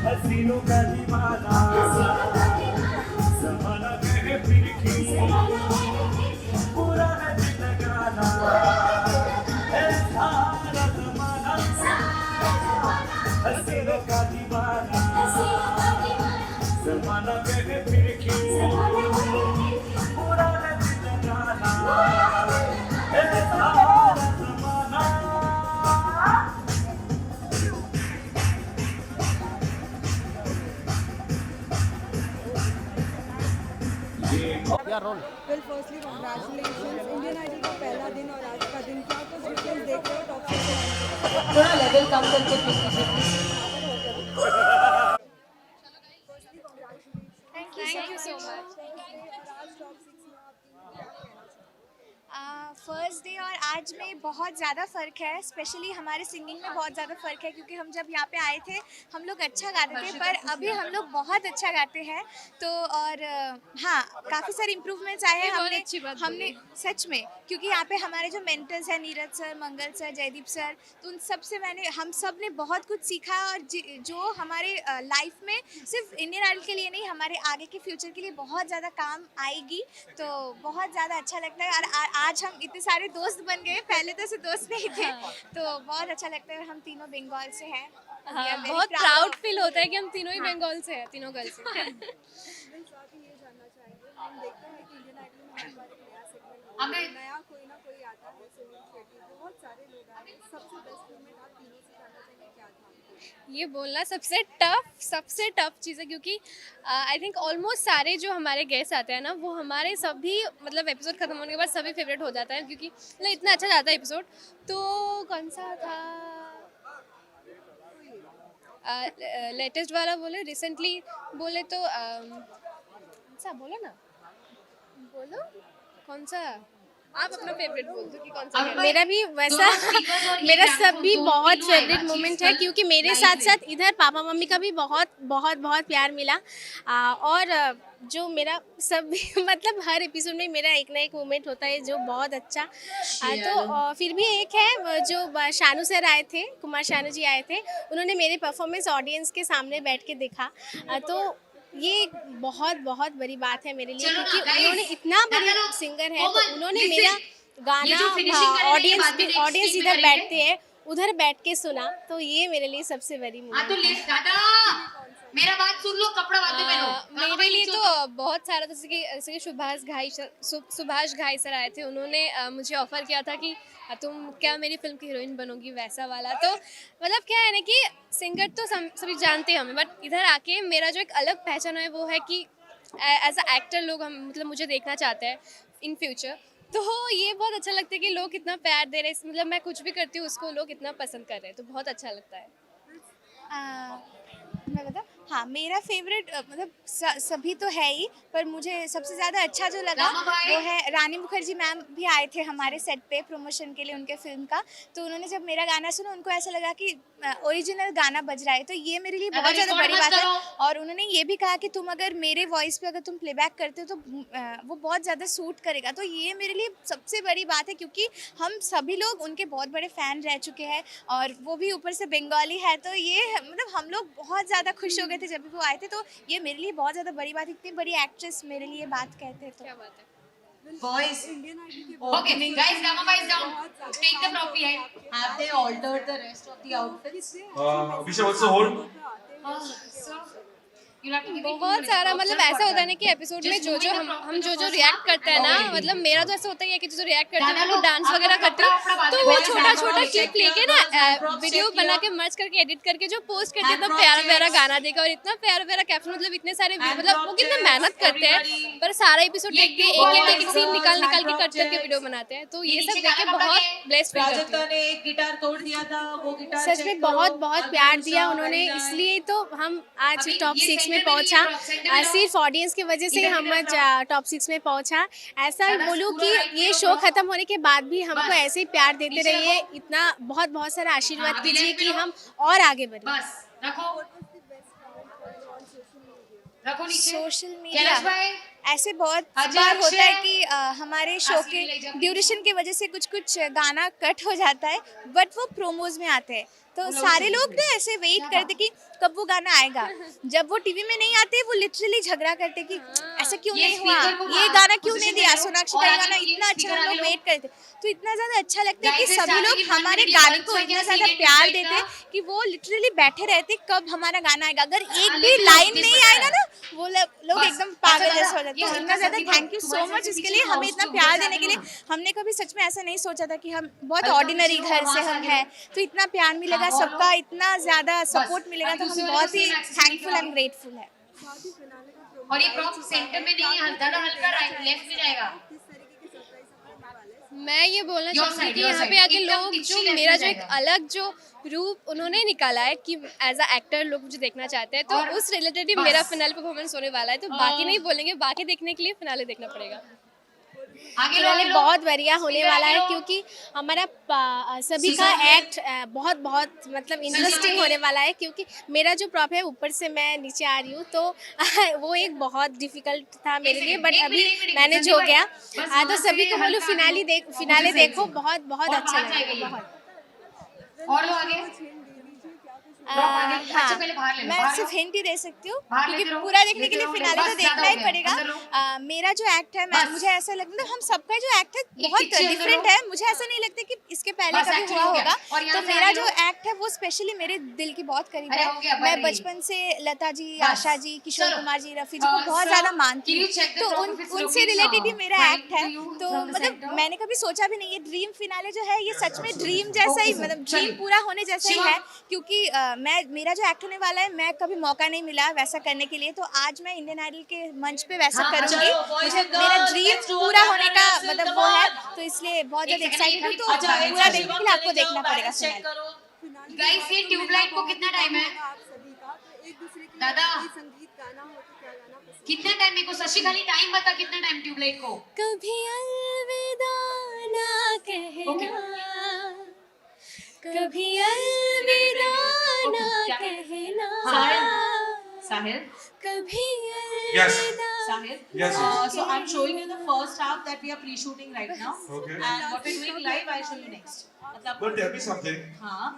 हसीनों का दीवाना, ज़माना कहे फिर क्यों, पूरा है दिल लगाना, है सारा ज़माना। हसीनों का दीवाना, ज़माना कहे फिर क्यों, पूरा है दिल लगाना, है सारा ज़माना। या role Well, firstly, congratulations. Indian Idol का पहला दिन और आज का दिन, क्या कुछ डिफरेंस देख रहे हो टॉप 6 से आने के बाद? थोड़ा लेवल कम करके please. Thank you so much. और आज टॉप 6 में आप तीन क्या कहना चाहोगे? फर्स्ट डे और आज में बहुत ज़्यादा फ़र्क है, स्पेशली हमारे सिंगिंग में बहुत ज़्यादा फ़र्क है, क्योंकि हम जब यहाँ पे आए थे हम लोग अच्छा गाते थे, पर अभी हम लोग बहुत अच्छा गाते हैं। तो और हाँ, काफ़ी सारे इम्प्रूवमेंट्स आए हैं हमने सच में, क्योंकि यहाँ पे हमारे जो मेंटर्स हैं नीरज सर, मंगल सर, जयदीप सर, तो उन सब से हम सब ने बहुत कुछ सीखा, और जो हमारे लाइफ में सिर्फ इंडियन आइडल के लिए नहीं, हमारे आगे के फ्यूचर के लिए बहुत ज़्यादा काम आएगी। तो बहुत ज़्यादा अच्छा लगता है, और आज हम इतने सारे दोस्त बन गए, पहले तो ऐसे दोस्त नहीं थे। तो बहुत अच्छा लगता है, हम तीनों बंगाल से हैं। बहुत प्राउड फील होता है कि हम तीनों ही बंगाल से हैं, तीनों गर्ल्स से। ये जानना चाहेंगे, हम देखते हैं कि इंडियन आइडल में हर बार एक नया सेगमेंट होता है, नया कोई ना कोई आता है, सुनील शेट्टी, बहुत सारे लोग आए हैं, सबसे बेस्ट मोमेंट आप तीनों से जानना चाहेंगे क्या था? ये बोलना सबसे टफ चीज़ है, क्योंकि आई थिंक ऑलमोस्ट सारे जो हमारे गेस्ट आते हैं ना, वो हमारे सभी मतलब एपिसोड खत्म होने के बाद सभी फेवरेट हो जाता है, क्योंकि मतलब इतना अच्छा जाता है एपिसोड। तो कौन सा था लेटेस्ट वाला बोले, रिसेंटली बोले तो कौन सा, बोलो ना, बोलो कौन सा, आप अपना फेवरेट बोल दो कि कौन सा। मेरा भी वैसा मेरा सब भी बहुत फेवरेट मोमेंट है, क्योंकि मेरे साथ साथ इधर पापा मम्मी का भी बहुत बहुत बहुत प्यार मिला। और जो मेरा सब मतलब हर एपिसोड में मेरा एक ना एक मोमेंट होता है जो बहुत अच्छा। तो फिर भी एक है जो शानू सर आए थे, कुमार शानू जी आए थे, उन्होंने मेरे परफॉर्मेंस ऑडियंस के सामने बैठ के देखा। तो ये बहुत बहुत बड़ी बात है मेरे लिए, क्योंकि उन्होंने इतना बड़े सिंगर है, तो उन्होंने मेरा गाना ऑडियंस इधर बैठते हैं उधर बैठ के सुना, तो ये मेरे लिए सबसे बड़ी मोमेंट है। मेरा बात सुन लो, कपड़ा बांधो पहनो। मेरे लिए तो बहुत सारा, जैसे कि सुभाष घाई सर आए थे, उन्होंने मुझे ऑफर किया था कि तुम क्या मेरी फिल्म की हीरोइन बनोगी, वैसा वाला। तो मतलब क्या है ना कि सिंगर तो सभी जानते हैं हमें, बट इधर आके मेरा जो एक अलग पहचान है वो है कि एज अ एक्टर लोग हम मतलब मुझे देखना चाहते हैं इन फ्यूचर। तो ये बहुत अच्छा लगता है कि लोग कितना प्यार दे रहे हैं, मतलब मैं कुछ भी करती हूँ उसको लोग इतना पसंद कर रहे हैं, तो बहुत अच्छा लगता है। मैं बताऊँ, हाँ, मेरा फेवरेट मतलब सभी तो है ही, पर मुझे सबसे ज़्यादा अच्छा जो लगा वो है रानी मुखर्जी मैम भी आए थे हमारे सेट पे प्रमोशन के लिए उनके फिल्म का। तो उन्होंने जब मेरा गाना सुना, उनको ऐसा लगा कि ओरिजिनल गाना बज रहा है, तो ये मेरे लिए बहुत ज़्यादा बड़ी बात है। और उन्होंने ये भी कहा कि तुम अगर मेरे वॉइस पे अगर तुम प्लेबैक करते हो तो वो बहुत ज़्यादा सूट करेगा। तो ये मेरे लिए सबसे बड़ी बात है, क्योंकि हम सभी लोग उनके बहुत बड़े फ़ैन रह चुके हैं, और वो भी ऊपर से बंगाली है। तो ये मतलब हम लोग बहुत ज़्यादा खुश हो गए थे जब भी वो आए थे। तो ये मेरे लिए बहुत ज़्यादा बड़ी बात है, इतनी बड़ी एक्ट्रेस मेरे लिए बात कहते हैं, तो क्या बात है। Boys, इंडियन आइडल के okay, guys, Gamma boys down. Take the trophy head. Have they altered the rest of the outfits? We should also hold. So, you have to give me बहुत सारा मतलब ऐसा होता है ना कि एपिसोड में जो हम जो रिएक्ट करते हैं ना, मतलब मेरा तो ऐसा होता है कि जो रिएक्ट करते हैं वो डांस वगैरह करते हैं, तो वो छोटा छोटा क्लिप लेके ना वीडियो बना के मर्ज करके एडिट करके जो पोस्ट करते हैं, इतना प्यारा प्यारा गाना देगा और इतना प्यारा प्यारा कैप्शन, मतलब इतने सारे मतलब वो कितना मेहनत करते हैं, पर सारा एपिसोड देख के एक सीन निकाल के कट करके वीडियो बनाते हैं। तो ये सब देख के बहुत ब्लेस्ड फील करती हूं। ने एक गिटार तोड़ दिया था, वो गिटार सच में बहुत बहुत प्यार दिया उन्होंने, इसलिए तो हम आज टॉप 6 में पहुंचा। सिर्फ ऑडियंस की वजह से हम आज टॉप 6 में पहुंचा। ऐसा बोलूं कि ये शो खत्म होने के बाद भी हमको ऐसे ही प्यार देते रहिए, इतना बहुत बहुत सारा आशीर्वाद कीजिए कि हम और आगे बढ़ें। बस रखो नीचे। सोशल मीडिया ऐसे बहुत अजय बार होता है अक्षय। कि हमारे शो के ड्यूरेशन की वजह से कुछ गाना कट हो जाता है, बट वो प्रोमोज में आते हैं, तो सारे लोग ना ऐसे वेट करते कि कब वो गाना आएगा। जब वो टीवी में नहीं आते, वो लिटरली झगड़ा करते कि ऐसा क्यों नहीं हुआ, ये गाना क्यों नहीं दिया, सोनाक्षी का गाना इतना अच्छा, हम लोग वेट करते। तो इतना ज़्यादा अच्छा लगता है कि सभी लोग हमारे गाने को इतना ज़्यादा प्यार देते हैं कि वो लिटरली बैठे रहते कब हमारा गाना आएगा। अगर एक भी लाइन नहीं आएगा ना, वो लोग एकदम पागल जैसे हो जाते हैं। तो इतना ज़्यादा थैंक यू सो मच इसके लिए, हमें इतना प्यार देने के लिए। हमने कभी सच में ऐसा नहीं सोचा था कि हम बहुत ऑर्डिनरी घर से हम हैं, तो इतना प्यार मिलेगा, सबका इतना ज़्यादा सपोर्ट मिलेगा, तो हम बहुत ही थैंकफुल एंड ग्रेटफुल है। और ये प्रॉप सेंटर में नहीं है, हल्का राइट लेफ्ट में जाएगा। मैं ये बोलना चाहती हूँ कि यहाँ पे आके लोग जो मेरा जो एक अलग जो रूप उन्होंने निकाला है कि एज अ एक्टर लोग मुझे देखना चाहते हैं, तो उस रिलेटेड ही मेरा फिनाले परफॉर्मेंस होने वाला है। तो बाकी नहीं बोलेंगे, बाकी देखने के लिए फिनाले देखना पड़ेगा। फिनाले बहुत बढ़िया होने वाला है क्योंकि हमारा सभी का एक्ट बहुत बहुत मतलब इंटरेस्टिंग होने वाला है क्योंकि मेरा जो प्रॉप है ऊपर से मैं नीचे आ रही हूँ तो वो एक बहुत डिफिकल्ट था मेरे लिए बट अभी मैनेज हो गया। तो सभी को बोलूँ फिनाले देखो बहुत बहुत अच्छा लगेगा बहुत। और लोग आगे हाँ, मैं सिर्फ हिंट ही दे सकती हूँ क्योंकि पूरा देखने के लिए फिनाले तो देखना ही पड़ेगा। मेरा जो एक्ट है मुझे ऐसा लगता है हम सबका जो एक्ट है बहुत डिफरेंट है। मुझे ऐसा नहीं लगता कि इसके पहले कभी हुआ होगा। तो मेरा जो एक्ट है वो स्पेशली मेरे दिल के बहुत करीब है। मैं बचपन से लता जी, आशा जी, किशोर कुमार जी, रफ़ी जी को बहुत ज़्यादा मानती हूँ तो उनसे रिलेटेड ही मेरा एक्ट है। तो मतलब मैंने कभी सोचा भी नहीं, ये ड्रीम फिनाले जो है ये सच में ड्रीम जैसा ही मतलब ड्रीम पूरा होने जैसा ही है क्योंकि मेरा जो एक्ट होने वाला है मैं कभी मौका नहीं मिला वैसा करने के लिए तो आज मैं इंडियन आइडल के मंच पे वैसा करूंगी। मुझे मेरा ड्रीम पूरा होने का मतलब वो है तो इसलिए बहुत ज़्यादा एक्साइटेड हूँ। तो पूरा देखने के लिए आपको देखना पड़ेगा फिनाले। गाइस ये ट्यूबलाइट को कितना टाइम है दादा? कितना टाइम? मेरे को शशि खाली टाइम बता, कितना टाइम ट्यूबलाइट को? कभी अलविदा ना कहना, कभी अलविदा ना कहना, साहिल कभी Yes. Sahil, Yes, yes. so I'm showing you the first half that we are pre-shooting right now. Okay. And what we're doing live, I'll show you next. But tell me something. हाँ.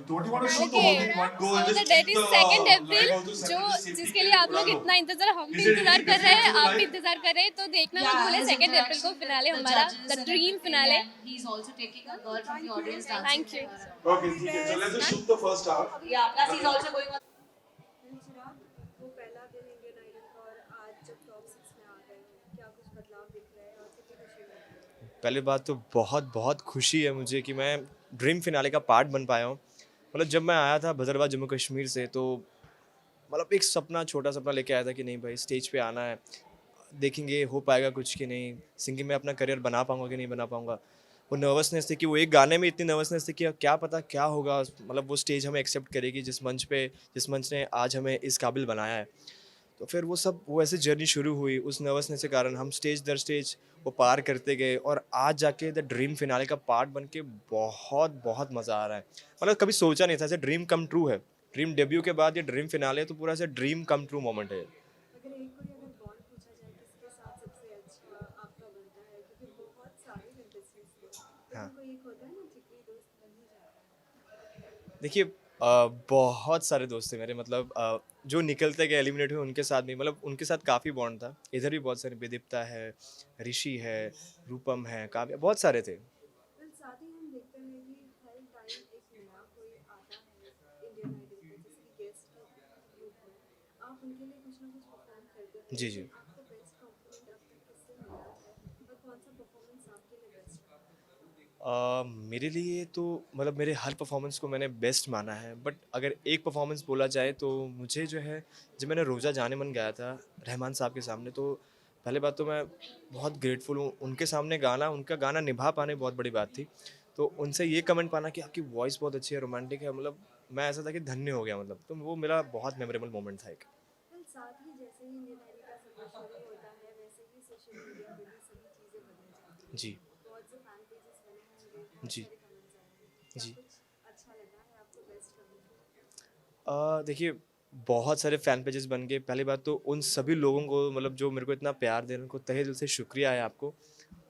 Don't you want to shoot the whole thing one go and just date keep is the 2 live April also जो separately जिसके लिए आप लोग उड़ा लो? इतना इंतजार, हम भी Is it इंतजार कर रहे हैं, different आप भी live? इंतजार कर रहे हैं तो देखना मत Yeah, भूलें his 2 अप्रैल को interaction फिनाले with the हमारा judges the and dream everything, finale. and he's also taking a girl from the audience dancing. Thank you. Okay, ठीक है. So let's just shoot the first half. Yeah, plus he's also going on. वो पहला दिन Indian Idol का और आज जब top 6 में आ गए हैं, क्या कुछ बदलाव दिख रहा है और कितनी खुशी हो रही है? पहली बात तो बहुत बहुत खुशी है मुझे कि मैं ड्रीम फिनाले का पार्ट बन पाया हूँ। मतलब जब मैं आया था भद्रवाह जम्मू कश्मीर से तो मतलब एक सपना, छोटा सपना लेके आया था कि नहीं भाई स्टेज पे आना है, देखेंगे हो पाएगा कुछ कि नहीं, सिंगिंग में अपना करियर बना पाऊंगा कि नहीं बना पाऊंगा। वो नर्वसनेस थी कि वो एक गाने में इतनी नर्वसनेस थी कि क्या पता क्या होगा, मतलब वो स्टेज हमें एक्सेप्ट करेगी जिस मंच ने आज हमें इस काबिल बनाया है। तो फिर वो ऐसे जर्नी शुरू हुई। उस नर्वसनेस के कारण हम स्टेज दर स्टेज वो पार करते गए और आज जाके द ड्रीम फिनाले का पार्ट बन के बहुत बहुत मज़ा आ रहा है। मतलब कभी सोचा नहीं था, ऐसे ड्रीम कम ट्रू है। ड्रीम डेब्यू के बाद ये ड्रीम फिनाले तो पूरा ऐसे ड्रीम कम ट्रू मोमेंट है। अगर बॉन्ड पूछा जाए किसके साथ सबसे अच्छा आपका बनता है, क्योंकि बहुत सारे कंटेस्टेंट्स थे, हाँ। कोई एक होता है ना जिगरी दोस्त बन ही जाता है। देखिए बहुत सारे दोस्त थे मेरे, मतलब जो निकलते गए एलिमिनेट हुए उनके साथ भी, मतलब उनके साथ काफ़ी बॉन्ड था। इधर भी बहुत सारे, विदिप्ता है, ऋषि है, रूपम है, काव्या, बहुत सारे थे। साथ ही हम देखते हैं कि हर टाइम एक नया कोई आता है इंडियन आइडल पे, जैसे कि गेस्ट के रूप में, आप उनके लिए कुछ ना कुछ परफॉर्म करते हैं। जी जी। आपको बेस्ट कॉम्प्लीमेंट अब तक किससे मिला है और कौन सा परफॉर्मेंस आपके लिए बेस्ट है? मेरे लिए तो मतलब मेरे हर परफॉर्मेंस को मैंने बेस्ट माना है, बट अगर एक परफॉर्मेंस बोला जाए तो मुझे जो है, जब मैंने रोज़ा जाने मन गाया था रहमान साहब के सामने, तो पहले बात तो मैं बहुत ग्रेटफुल हूँ। उनके सामने उनका गाना निभा पाने बहुत बड़ी बात थी। तो उनसे ये कमेंट पाना कि आपकी वॉइस बहुत अच्छी है, रोमांटिक है, मतलब मैं ऐसा था कि धन्य हो गया। मतलब तो वो मेरा बहुत मेमोरेबल मोमेंट था एक। साथ ही जैसे ही इंडियन आइडल का सफर शुरू होता है, वैसे ही सोशल मीडिया पे भी सभी चीज़ें बदल जाती हैं। जी बहुत से फैन पेजेस बने होंगे, बहुत जी सारे कमेंट्स आए होंगे। जी। क्या कुछ अच्छा लगा है आपको बेस्ट कमेंट? देखिए बहुत सारे फ़ैन पेजेस बन गए। पहली बात तो उन सभी लोगों को, मतलब जो मेरे को इतना प्यार दे रहे हैं, उनको तहे दिल से शुक्रिया है आपको।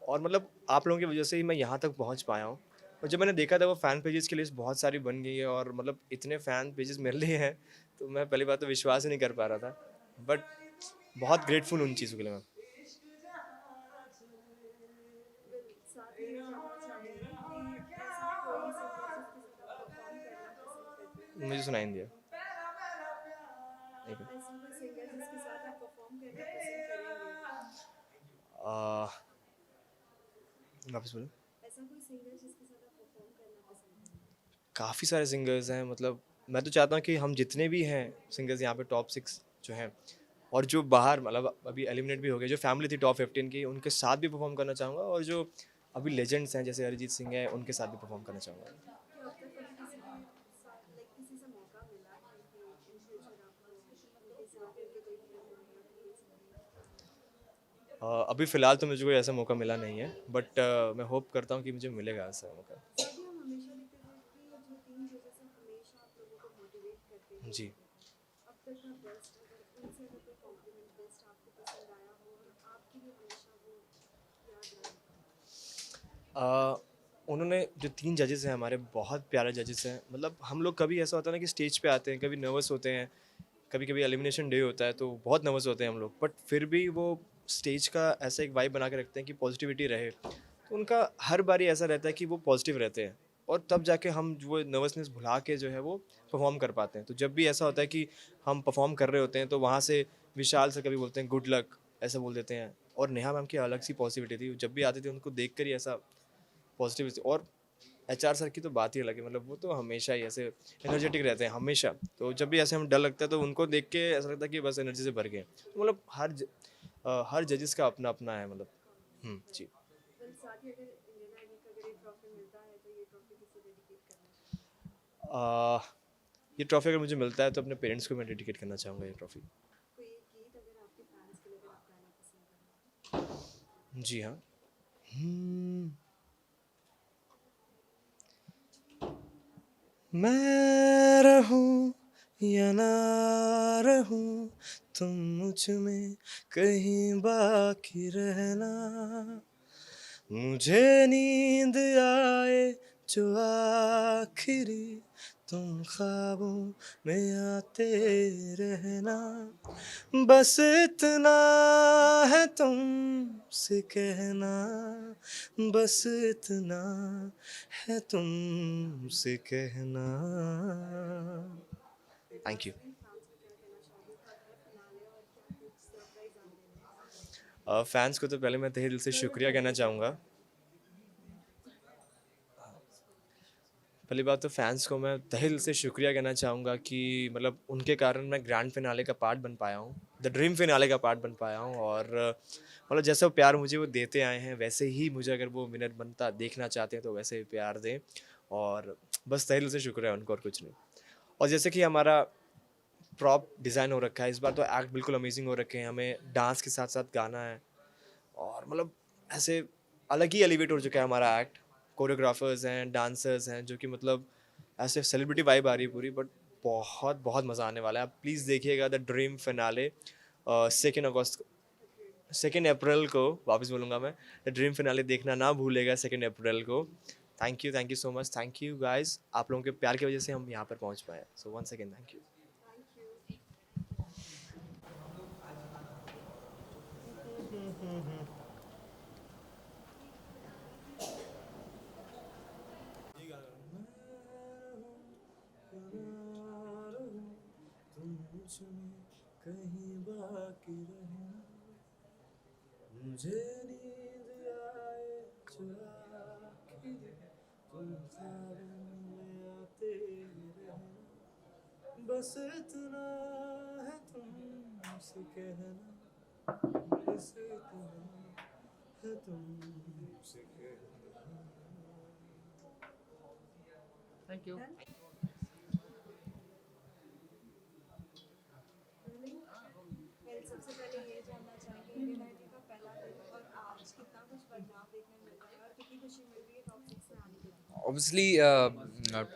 और मतलब आप लोगों की वजह से ही मैं यहाँ तक पहुँच पाया हूँ। और जब मैंने देखा था वो फ़ैन पेजेस की लिस्ट बहुत सारी बन गई है और मतलब इतने फ़ैन पेजेस मेरे लिए हैं, तो मैं पहली बात तो विश्वास ही नहीं कर पा रहा था। बट बहुत ग्रेटफुल उन चीज़ों के लिए मैं। साथ ही मैं जानना चाहूँगी कि ऐसा कोई सिंगर जिसके साथ आप परफॉर्म करना पसंद करते हैं? मुझे सुनाई नहीं दिया। एक मिनट। ऐसा कोई सिंगर जिसके साथ आप परफॉर्म करना पसंद करेंगे? वापस बोलो। ऐसा कोई सिंगर जिसके साथ आप परफॉर्म करना पसंद करेंगे? काफ़ी सारे सिंगर्स हैं, मतलब मैं तो चाहता हूँ कि हम जितने भी हैं सिंगर्स यहाँ पे टॉप 6 जो हैं और जो बाहर मतलब अभी एलिमिनेट भी हो गए, जो फैमिली थी टॉप 15 की, उनके साथ भी परफॉर्म करना चाहूँगा। और जो अभी लेजेंड्स हैं जैसे अरिजीत सिंह है, उनके साथ भी परफॉर्म करना चाहूँगा। क्या अब तक कभी किसी से मौका मिला है कि इन फ्यूचर आपको उनके साथ मिलके कोई फिल्म वगैरह अभी फ़िलहाल तो मुझे कोई ऐसा मौका मिला नहीं है, बट मैं होप करता हूँ कि मुझे मिलेगा ऐसा मौका। सभी हम हमेशा देखते हैं कि जो तीन जजेस हैं हमेशा आप लोगों को मोटिवेट करते हैं जी। अब तक का बेस्ट, अगर उनसे अगर कोई कॉम्प्लीमेंट बेस्ट आपको पसंद आया हो और आपके लिए हमेशा वो याद रहे। उन्होंने जो 3 जजेस हैं हमारे, बहुत प्यारे जजेस हैं। मतलब हम लोग कभी ऐसा होता है ना कि स्टेज पे आते हैं, कभी नर्वस होते हैं, कभी कभी एलिमिनेशन डे होता है तो बहुत नर्वस होते हैं हम लोग, बट फिर भी वो स्टेज का ऐसा एक वाइब बना के रखते हैं कि पॉजिटिविटी रहे। तो उनका हर बारी ऐसा रहता है कि वो पॉजिटिव रहते हैं, और तब जाके हम वो नर्वसनेस भुला के जो है वो परफॉर्म कर पाते हैं। तो जब भी ऐसा होता है कि हम परफॉर्म कर रहे होते हैं तो वहाँ से विशाल से कभी बोलते हैं गुड लक, ऐसा बोल देते हैं। और नेहा मैम की अलग सी पॉजिटिविटी थी, जब भी आती थी उनको देख कर ही ऐसा पॉजिटिव। और HR सर की तो बात ही अलग है, मतलब वो तो हमेशा ही ऐसे एनर्जेटिक रहते हैं हमेशा। तो जब भी ऐसे हम डर लगता है तो उनको देख के ऐसा लगता है कि बस एनर्जी से भर गए। तो मतलब हर जजेस का अपना अपना है, मतलब जी। साथ ही अगर इंडियन आइडल का अगर एक ट्रॉफी मिलता है तो ये ट्रॉफी किसे डेडिकेट करना ये ट्रॉफी अगर मुझे मिलता है तो अपने पेरेंट्स को मैं डेडिकेट करना चाहूँगा ये ट्रॉफी। कोई एक गीत अगर आपके फैंस के लिए अगर आप गाना पसंद करें। जी हाँ। मैं रहूं या ना रहूं, तुम मुझ में कहीं बाकी रहना। मुझे नींद आए जो आखिरी, तुम ख्वाबों में आते रहना। बस इतना है तुमसे कहना, बस इतना है तुमसे कहना। Thank you. फैंस को तो पहले मैं तहे दिल से शुक्रिया कहना चाहूँगा। पहली बात तो फैंस को मैं तहे दिल से शुक्रिया कहना चाहूँगा कि मतलब उनके कारण मैं ग्रैंड फिनाले का पार्ट बन पाया हूँ, द ड्रीम फिनाले का पार्ट बन पाया हूँ। और मतलब जैसा वो प्यार मुझे वो देते आए हैं, वैसे ही मुझे अगर वो विनर बनता देखना चाहते हैं तो वैसे ही प्यार दें। और बस तहे दिल से शुक्रिया उनको, और कुछ नहीं। और जैसे कि हमारा प्रॉप डिज़ाइन हो रखा है इस बार, तो एक्ट बिल्कुल अमेजिंग हो रखे हैं। हमें डांस के साथ साथ गाना है, और मतलब ऐसे अलग ही एलिवेट हो चुका है हमारा एक्ट। कोरियोग्राफर्स हैं, डांसर्स हैं, जो कि मतलब ऐसे सेलिब्रिटी वाइब आ रही है पूरी। बट बहुत बहुत मज़ा आने वाला है। आप प्लीज़ देखिएगा द ड्रीम फिनाले 2 अप्रैल को। वापस बोलूँगा मैं, द ड्रीम फिनाले देखना ना भूलेगा 2 अप्रैल को। Thank you so much, thank you guys. आप लोगों के प्यार की वजह से हम यहाँ पर पहुँच पाए। So once again thank you. कहीं बाकी रहना, मुझे नींद आए जो आखिरी, तुम ख्वाबों में आते रहना। बस इतना है तुमसे कहना, बस इतना है तुमसे कहना। Thank you. सबसे पहले ये जानना चाहेंगे इंडियन आइडल का पहला दिन और आज कितना कुछ बदलाव देखने मिल रहा है और कितनी खुशी मिल रही है टॉप 6 में आने के लिए। ऑब्वियसली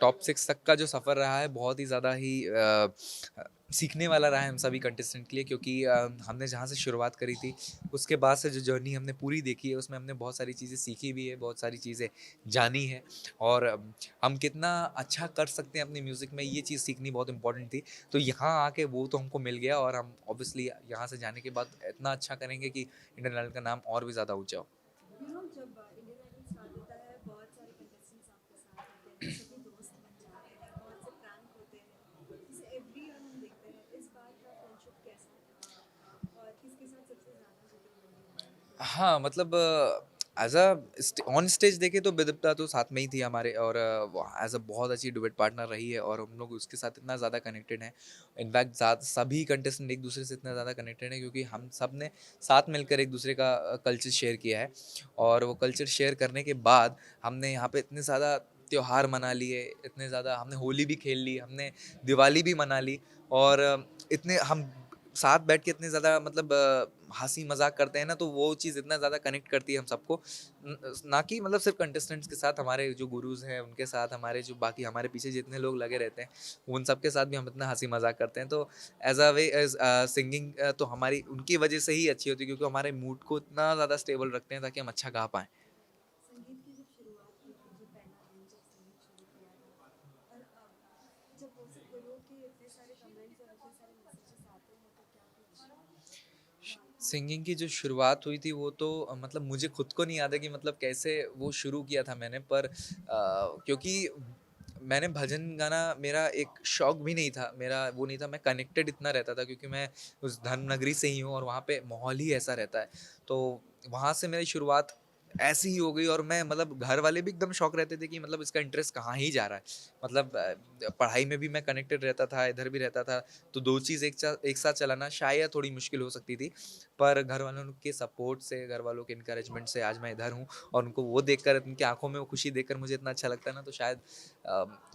टॉप 6 तक का जो सफ़र रहा है बहुत ही ज़्यादा ही सीखने वाला रहा है हम सभी कंटेस्टेंट के लिए, क्योंकि हमने जहाँ से शुरुआत करी थी उसके बाद से जो जर्नी हमने पूरी देखी है उसमें हमने बहुत सारी चीज़ें सीखी भी है, बहुत सारी चीज़ें जानी है, और हम कितना अच्छा कर सकते हैं अपनी म्यूज़िक में, ये चीज़ सीखनी बहुत इंपॉर्टेंट थी। तो यहाँ आके वो तो हमको मिल गया, और हम ऑब्वियसली यहाँ से जाने के बाद इतना अच्छा करेंगे कि इंडियन आइडल का नाम और भी ज़्यादा ऊँचा हो। जब इंडियन आइडल स्टार्ट होता है बहुत सारे कंटेस्टेंट्स आपके साथ होते हैं, सभी दोस्त बन जाते हैं, बहुत से प्रैंक होते हैं, जिसे एवरी ईयर हम देखते हैं। इस बार का फ्रेंडशिप कैसा है और किसके साथ सबसे ज़्यादा जुड़े हुए हैं? हाँ, मतलब एज अ ऑन स्टेज देखे तो विदिप्ता तो साथ में ही थी हमारे, और एज अ बहुत अच्छी डुएट पार्टनर रही है, और हम लोग उसके साथ इतना ज़्यादा कनेक्टेड हैं। इनफैक्ट सभी कंटेस्टेंट एक दूसरे से इतना ज़्यादा कनेक्टेड हैं क्योंकि हम सब ने साथ मिलकर एक दूसरे का कल्चर शेयर किया है, और वो कल्चर शेयर करने के बाद हमने यहाँ पे इतने ज़्यादा त्योहार मना लिए, इतने ज़्यादा हमने होली भी खेल ली, हमने दिवाली भी मना ली, और इतने हम साथ बैठ के इतने ज़्यादा मतलब हंसी मजाक करते हैं ना, तो वो चीज़ इतना ज़्यादा कनेक्ट करती है हम सबको, ना कि मतलब सिर्फ कंटेस्टेंट्स के साथ, हमारे जो गुरुज हैं उनके साथ, हमारे जो बाकी हमारे पीछे जितने लोग लगे रहते हैं उन सब के साथ भी हम इतना हंसी मजाक करते हैं। तो as a way as singing तो हमारी उनकी वजह से ही अच्छी होती है, क्योंकि हमारे मूड को इतना ज़्यादा स्टेबल रखते हैं ताकि हम अच्छा गा पाएँ। संगीत की जब शुरुआत की थी, जो पहला दिन जब संगीत शुरू किया था, और अब जब वो सब लोगों के इतने सारे कमेंट्स और इतने सारे मैसेजेस आते हैं, तो क्या कुछ सिंगिंग की जो शुरुआत हुई थी वो तो मतलब मुझे खुद को नहीं याद है कि मतलब कैसे वो शुरू किया था मैंने, पर क्योंकि मैंने भजन गाना, मेरा एक शौक भी नहीं था, मेरा वो नहीं था, मैं कनेक्टेड इतना रहता था क्योंकि मैं उस धर्मनगरी से ही हूँ और वहाँ पे माहौल ही ऐसा रहता है, तो वहाँ से मेरी शुरुआत ऐसी ही हो गई। और मैं मतलब घर वाले भी एकदम शौक रहते थे कि मतलब इसका इंटरेस्ट कहाँ ही जा रहा है, मतलब पढ़ाई में भी मैं कनेक्टेड रहता था, इधर भी रहता था, तो दो चीज़ एक साथ चलाना शायद थोड़ी मुश्किल हो सकती थी, पर घर वालों के सपोर्ट से, घर वालों के इनकरेजमेंट से आज मैं इधर हूँ, और उनको वो देखकर, उनकी आंखों में वो खुशी देखकर मुझे इतना अच्छा लगता है ना, तो शायद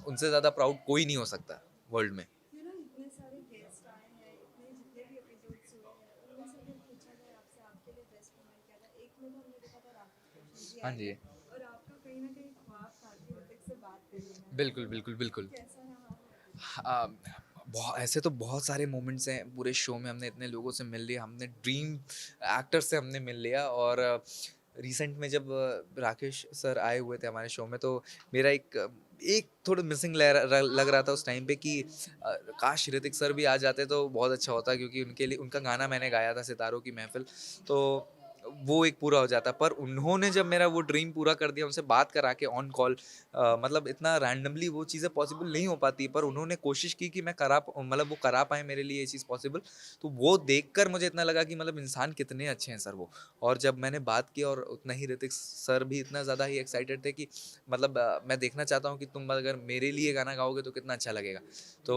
उनसे ज़्यादा प्राउड कोई नहीं हो सकता वर्ल्ड में। इतने सारे गेस्ट आए हैं, इतने जितने भी एपिसोड्स हुए हैं, उनमें से अगर पूछा जाए आपसे आपके लिए बेस्ट मोमेंट क्या था? एक में तो हमने देखा था राकेश रोशन जी हाँ आए जी, थे, और आपका कहीं ना कहीं ख्वाब था कि ऋतिक से बात करनी है, बिल्कुल बिल्कुल बिल्कुल। कैसा रहा वो? बहुत ऐसे तो बहुत सारे मोमेंट्स हैं पूरे शो में, हमने इतने लोगों से मिल लिया, हमने ड्रीम एक्टर से हमने मिल लिया, और रिसेंट में जब राकेश सर आए हुए थे हमारे शो में, तो मेरा एक थोड़ा मिसिंग लग रहा था उस टाइम पे कि काश ऋतिक सर भी आ जाते तो बहुत अच्छा होता, क्योंकि उनके लिए उनका गाना मैंने गाया था सितारों की महफिल, तो वो एक पूरा हो जाता, पर उन्होंने जब मेरा वो ड्रीम पूरा कर दिया, उनसे बात करा के ऑन कॉल, मतलब इतना रैंडमली वो चीज़ें पॉसिबल नहीं हो पाती, पर उन्होंने कोशिश की कि मैं मतलब वो करा पाए मेरे लिए ये चीज़ पॉसिबल, तो वो देखकर मुझे इतना लगा कि मतलब इंसान कितने अच्छे हैं सर वो। और जब मैंने बात की, और उतना ही ऋतिक सर भी इतना ज़्यादा ही एक्साइटेड थे कि मतलब मैं देखना चाहता हूँ कि तुम अगर मेरे लिए गाना गाओगे तो कितना अच्छा लगेगा, तो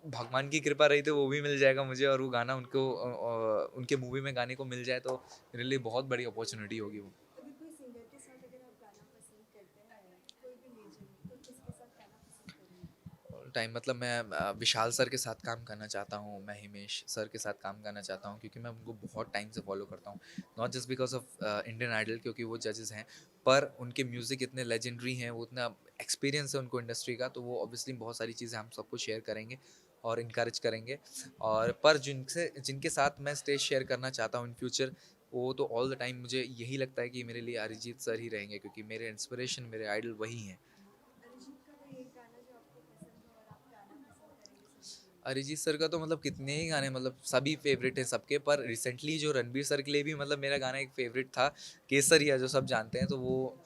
भगवान की कृपा रही तो वो भी मिल जाएगा मुझे, और वो गाना उनको उनके मूवी में गाने को मिल जाए तो मेरे लिए बहुत बड़ी अपॉर्चुनिटी होगी वो। अगर कोई सिंगर के साथ अगर आप गाना पसंद करते हैं, कोई भी लेजेंड, तो किसके साथ गाना पसंद करेंगे? ऑल टाइम मतलब मैं विशाल सर के साथ काम करना चाहता हूँ, मैं हिमेश सर के साथ काम करना चाहता हूँ, क्योंकि मैं उनको बहुत टाइम से फॉलो करता हूँ, not just because of Indian Idol क्योंकि वो जजेस हैं, पर उनके म्यूज़िक इतने लेजेंडरी हैं, वो इतना एक्सपीरियंस है उनको इंडस्ट्री का, तो वो ऑब्वियसली बहुत सारी चीज़ें हम सबको शेयर करेंगे और इनकरेज करेंगे। और पर जिनके साथ मैं स्टेज शेयर करना चाहता हूँ इन फ्यूचर, वो तो ऑल द टाइम मुझे यही लगता है कि मेरे लिए अरिजीत सर ही रहेंगे, क्योंकि मेरे इंस्पिरेशन, मेरे आइडल वही हैं। अरिजीत का कोई एक गाना जो आपको पसंद हो और आप गाना पसंद करेंगे सुनने के लिए? अरिजीत सर का तो मतलब कितने ही गाने, मतलब सभी फेवरेट हैं सबके, पर रिसेंटली जो रणबीर सर के लिए भी मतलब मेरा गाना एक फेवरेट था, केसरिया, जो सब जानते हैं, तो वो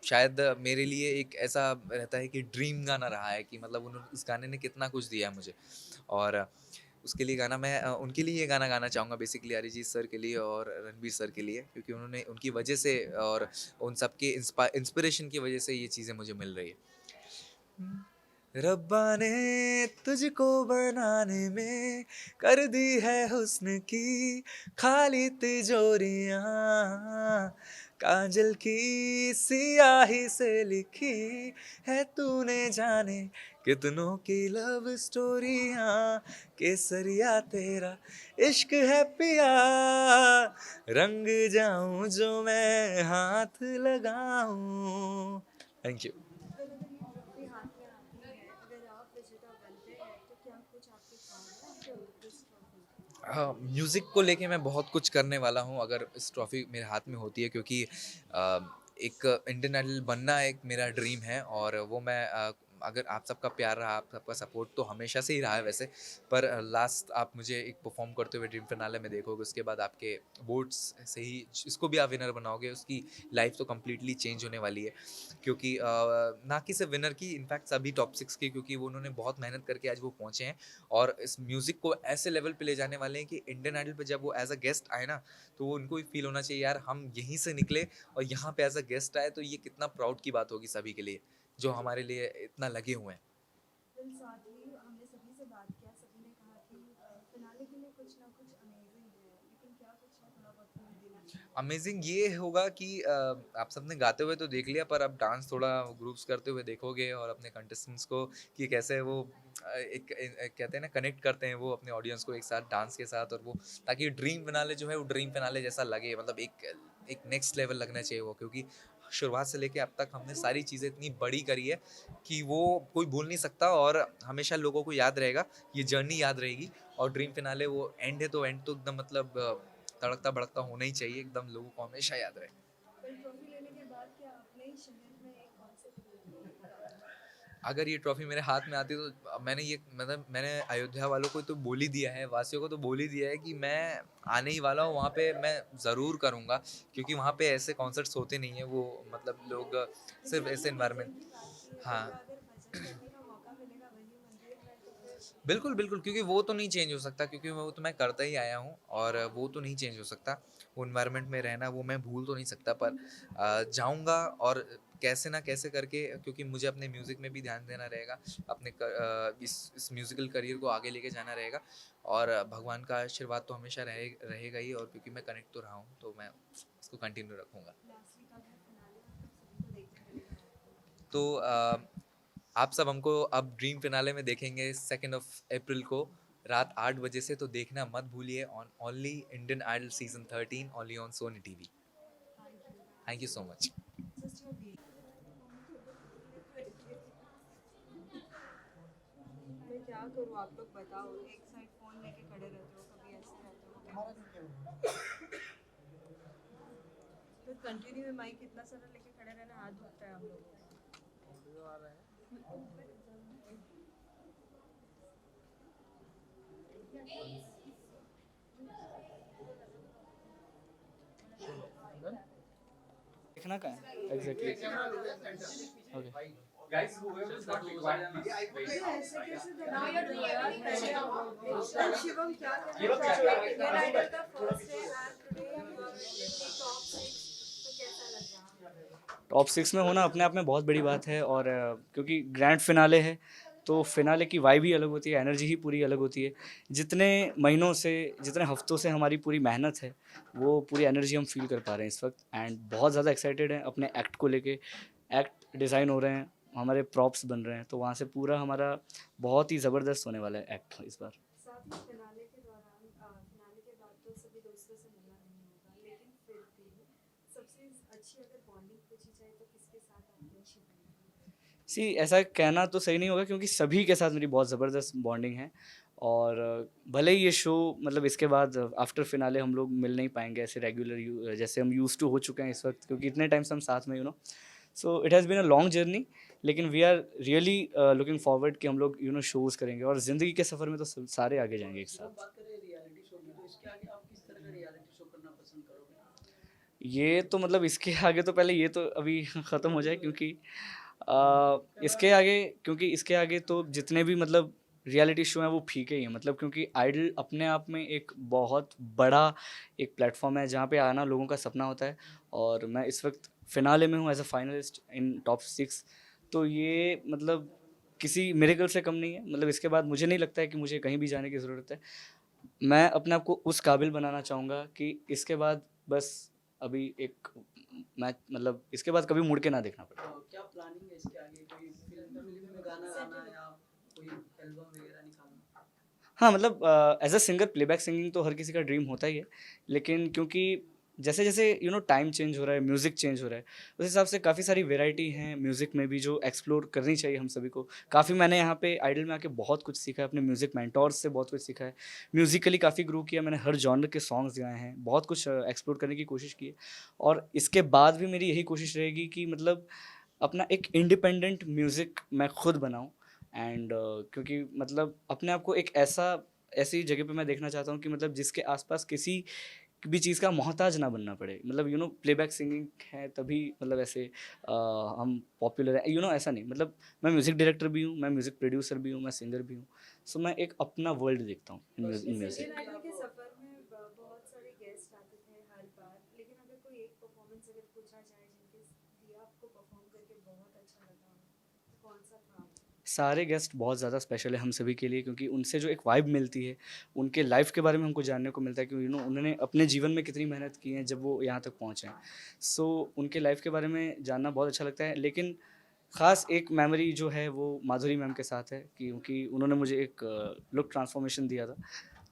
शायद मेरे लिए एक ऐसा रहता है कि ड्रीम गाना रहा है, कि मतलब उन्होंने इस गाने ने कितना कुछ दिया है मुझे, और उसके लिए गाना मैं उनके लिए ये गाना गाना चाहूँगा बेसिकली, अरिजीत सर के लिए और रणबीर सर के लिए, क्योंकि उन्होंने, उनकी वजह से और उन सबके इंस्पिरेशन की वजह से ये चीज़ें मुझे मिल रही है। रब्बा ने तुझको बनाने में कर दी है हुस्न की खाली तिजोरियां, काजल की सियाही से लिखी है तूने जाने कितनों की लव स्टोरियां, केसरिया तेरा इश्क है पिया, रंग जाऊं जो मैं हाथ लगाऊं। Thank you. अगर ये ट्रॉफी हाथ में आती है, अगर आप विजेता बनते हैं, तो क्या कुछ आपके ख्वाब हैं आपके इस ट्रॉफी के? हाँ, म्यूज़िक को लेके मैं बहुत कुछ करने वाला हूँ अगर इस ट्रॉफ़ी मेरे हाथ में होती है, क्योंकि एक इंडियन आइडल बनना एक मेरा ड्रीम है, और वो मैं अगर आप सबका प्यार रहा, आप सबका सपोर्ट तो हमेशा से ही रहा है वैसे, पर लास्ट आप मुझे एक परफॉर्म करते हुए ड्रीम फिनाले में देखोगे, उसके बाद आपके वोट्स से ही जिसको भी आप विनर बनाओगे उसकी लाइफ तो कम्प्लीटली चेंज होने वाली है, क्योंकि ना कि सिर्फ विनर की, इनफैक्ट सभी टॉप 6 की, क्योंकि वो उन्होंने बहुत मेहनत करके आज वो पहुँचे हैं, और इस म्यूज़िक को ऐसे लेवल पे ले जाने वाले हैं कि इंडियन आइडल पे जब वो एज अ गेस्ट आए ना, तो वो उनको भी फील होना चाहिए यार हम यहीं से निकले और यहाँ पे एज अ गेस्ट आए, तो ये कितना प्राउड की बात होगी सभी के लिए जो हमारे लिए इतना लगे हुए हैं। फिर साथ ही हमने सभी से बात किया, सभी ने कहा कि फिनाले के लिए कुछ ना कुछ अमेजिंग है, लेकिन क्या कुछ है, थोड़ा बहुत हमें देना चाहिए। अमेजिंग ये होगा कि आप सबने गाते हुए तो देख लिया, पर अब डांस थोड़ा ग्रुप्स करते हुए देखोगे और अपने कंटेस्टेंट्स को कि कैसे वो एक कहते हैं ना कनेक्ट करते हैं वो अपने ऑडियंस को एक साथ डांस के साथ, और वो ताकि ड्रीम फिनाले जो है वो ड्रीम फिनाले जैसा लगे, मतलब एक नेक्स्ट लेवल लगना चाहिए वो, क्योंकि शुरुआत से लेके अब तक हमने सारी चीज़ें इतनी बड़ी करी है कि वो कोई भूल नहीं सकता, और हमेशा लोगों को याद रहेगा, ये जर्नी याद रहेगी। और ड्रीम फिनाले वो एंड है तो एंड तो एकदम मतलब तड़कता भड़कता होना ही चाहिए, एकदम लोगों को हमेशा याद रहे। ट्रॉफी लेने के बाद क्या अपने ही शहर में एक कॉन्सर्ट, अगर ये ट्रॉफी मेरे हाथ में आती तो मैंने ये मतलब मैंने अयोध्या वालों को तो बोल ही दिया है, वासियों को तो बोल ही दिया है कि मैं आने ही वाला हूँ वहाँ पे, मैं ज़रूर करूँगा, क्योंकि वहाँ पे ऐसे कॉन्सर्ट्स होते नहीं हैं, वो मतलब लोग सिर्फ ऐसे इन्वायरमेंट। हाँ बिल्कुल बिल्कुल, क्योंकि वो तो नहीं चेंज हो सकता, क्योंकि वो तो मैं करता ही आया हूँ, और वो तो नहीं चेंज हो सकता, वो इन्वायरमेंट में रहना वो मैं भूल तो नहीं सकता, पर जाऊँगा और कैसे ना कैसे करके, क्योंकि मुझे अपने म्यूज़िक में भी ध्यान देना रहेगा, अपने इस म्यूज़िकल करियर को आगे लेके जाना रहेगा, और भगवान का आशीर्वाद तो हमेशा रहेगा ही, और क्योंकि मैं कनेक्ट तो रहा हूँ तो मैं उसको कंटिन्यू रखूँगा। तो आप सब हमको अब ड्रीम फिनाले में देखेंगे 2 अप्रैल को रात 8 बजे से, तो देखना मत भूलिए on only Indian Idol season 13 only on Sony TV. Thank you so much. मैं क्या करूँ, आप लोग बताओ। एक साइड फोन लेके खड़े रहते हो, कभी ऐसे रहते हो, तो कंटिन्यू में माइक इतना सारा लेके खड़े रहना, हाथ दुखता है हम लोग को। देखना कहाँ है exactly? Okay Guys, whoever is not required, please. Shivam क्या कहना चाहते हैं? इंडियन आइडल का first day and today you are top 6, तो कैसा लग रहा है? टॉप 6 में होना अपने आप में बहुत बड़ी बात है, और क्योंकि ग्रैंड फिनाले है तो फिनाले की वाइब ही अलग होती है, एनर्जी ही पूरी अलग होती है। जितने महीनों से, जितने हफ्तों से हमारी पूरी मेहनत है, वो पूरी एनर्जी हम फील कर पा रहे हैं इस वक्त, एंड बहुत ज़्यादा एक्साइटेड हैं अपने एक्ट को लेके। एक्ट डिज़ाइन हो रहे हैं, हमारे प्रॉप्स बन रहे हैं, तो वहाँ से पूरा हमारा बहुत ही ज़बरदस्त होने वाला है एक्ट इस बार। साथ ही फिनाले के दौरान, फिनाले के बाद तो सभी दोस्तों से मिलना नहीं होगा, लेकिन फिर भी सबसे अच्छी अगर बॉन्डिंग पूछी जाए तो किसके साथ आपकी अच्छी बॉन्डिंग? सी ऐसा कहना तो सही नहीं होगा, क्योंकि सभी के साथ मेरी बहुत ज़बरदस्त बॉन्डिंग है, और भले ही ये शो मतलब इसके बाद आफ्टर फिनाले हम लोग मिल नहीं पाएंगे ऐसे रेगुलर जैसे हम यूज टू हो चुके हैं इस वक्त, क्योंकि इतने टाइम से हम साथ में so it has been a long journey, लेकिन we are really looking forward कि हम लोग शोज़ करेंगे, और ज़िंदगी के सफ़र में तो सारे आगे जाएंगे एक साथ। बात करें रियलिटी शो की, तो इसके आगे आप किस तरह का रियलिटी शो करना पसंद करोगे? ये तो मतलब इसके आगे तो पहले ये तो अभी ख़त्म हो जाए, क्योंकि इसके आगे तो जितने भी मतलब रियलिटी शो हैं वो फीके ही हैं, मतलब क्योंकि आइडल अपने आप में एक बहुत बड़ा एक प्लेटफॉर्म है जहाँ पे आना लोगों का सपना होता है, और मैं इस वक्त फिनाले में हूँ as a finalist in top 6, तो ये मतलब किसी मिरेकल से कम नहीं है। मतलब इसके बाद मुझे नहीं लगता है कि मुझे कहीं भी जाने की ज़रूरत है। मैं अपने आप को उस काबिल बनाना चाहूँगा कि इसके बाद बस अभी एक मैं मतलब इसके बाद कभी मुड़ के ना देखना पड़े। क्या प्लानिंग है इसके आगे? कोई फिल्म में गाना गाना या कोई एल्बम वगैरह निकालना? हाँ, मतलब as a singer playback singing तो हर किसी का ड्रीम होता ही है, लेकिन क्योंकि जैसे जैसे टाइम चेंज हो रहा है, म्यूज़िक चेंज हो रहा है, उस हिसाब से काफ़ी सारी वेराइटी हैं म्यूज़िक में भी जो एक्सप्लोर करनी चाहिए हम सभी को। काफ़ी मैंने यहाँ पे आइडल में आके बहुत कुछ सीखा है, अपने म्यूज़िक मेंटोर्स से बहुत कुछ सीखा है, म्यूज़िकली काफ़ी ग्रो किया मैंने, हर जॉनर के सॉन्ग्स गाए हैं, बहुत कुछ एक्सप्लोर करने की कोशिश की है, और इसके बाद भी मेरी यही कोशिश रहेगी कि मतलब अपना एक इंडिपेंडेंट म्यूज़िक मैं खुद बनाऊँ, एंड क्योंकि मतलब अपने आप को एक ऐसी जगह पे मैं देखना चाहता हूँ कि मतलब जिसके आसपास किसी भी चीज़ का मोहताज ना बनना पड़े। मतलब प्लेबैक सिंगिंग है तभी मतलब ऐसे हम पॉपुलर है, ऐसा नहीं। मतलब मैं म्यूज़िक डायरेक्टर भी हूँ, मैं म्यूज़िक प्रोड्यूसर भी हूँ, मैं सिंगर भी हूँ, सो मैं एक अपना वर्ल्ड देखता हूँ इन म्यूज़िक। इंडियन आइडल के सफर में बहुत सारे गेस्ट आते थे हर बार, लेकिन अगर कोई एक परफॉर्मेंस अगर पूछा जाए जिनके लिए आपको परफॉर्म करके बहुत अच्छा लगा, तो कौन सा था? सारे गेस्ट बहुत ज़्यादा स्पेशल है हम सभी के लिए, क्योंकि उनसे जो एक वाइब मिलती है, उनके लाइफ के बारे में हमको जानने को मिलता है कि उन्होंने अपने जीवन में कितनी मेहनत की है जब वो यहाँ तक पहुँचे हैं। सो उनके लाइफ के बारे में जानना बहुत अच्छा लगता है। लेकिन ख़ास एक मेमोरी जो है वो माधुरी मैम के साथ है, क्योंकि उन्होंने मुझे एक लुक ट्रांसफॉर्मेशन दिया था।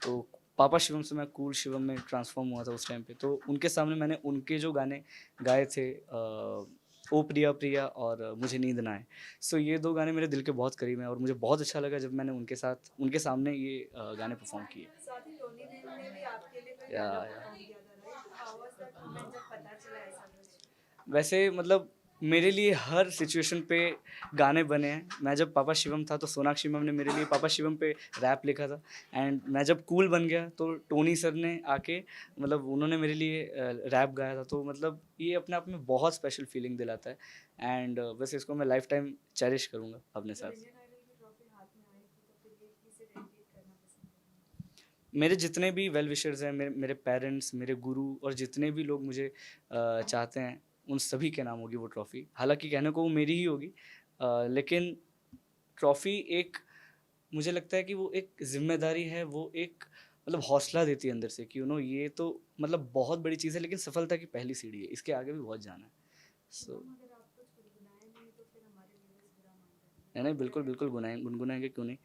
तो पापा शिवम से मैं कूल शिवम में ट्रांसफॉर्म हुआ था उस टाइम पे। तो उनके सामने मैंने उनके जो गाने गाए थे, ओ प्रिया प्रिया और मुझे नींद ना आए, सो ये 2 गाने मेरे दिल के बहुत करीब हैं और मुझे बहुत अच्छा लगा जब मैंने उनके सामने ये गाने परफॉर्म किए। साथ ही टोनी बेन ने भी आपके लिए कोई या गाना परफॉर्म किया था, right? How was that moment जब पता चला ऐसा कुछ? वैसे मतलब मेरे लिए हर सिचुएशन पे गाने बने हैं। मैं जब पापा शिवम था तो सोनाक्षी मैम ने मेरे लिए पापा शिवम पे रैप लिखा था, एंड मैं जब कूल बन गया तो टोनी सर ने आके मतलब उन्होंने मेरे लिए रैप गाया था। तो मतलब ये अपने आप में बहुत स्पेशल फीलिंग दिलाता है, एंड वैसे इसको मैं लाइफ टाइम चेरिश करूँगा अपने साथ। इंडियन आइडल की ट्रॉफी हाथ में आई थी तो फिर ये किसे डेडिकेट करना पसंद करेंगे? मेरे जितने भी वेल विशर्स हैं, मेरे पेरेंट्स, मेरे गुरु और जितने भी लोग मुझे चाहते हैं, उन सभी के नाम होगी वो ट्रॉफ़ी। हालांकि कहने को वो मेरी ही होगी, लेकिन ट्रॉफ़ी एक मुझे लगता है कि वो एक जिम्मेदारी है, वो एक मतलब हौसला देती है अंदर से कि ये तो मतलब बहुत बड़ी चीज़ है, लेकिन सफलता की पहली सीढ़ी है, इसके आगे भी बहुत जाना है। सो अगर आपको गुनगुनाए नहीं तो फिर हमारे व्यूअर्स बुरा मान जाएंगे। नहीं बिल्कुल बिल्कुल गुनगुनाएंगे, क्यों नहीं।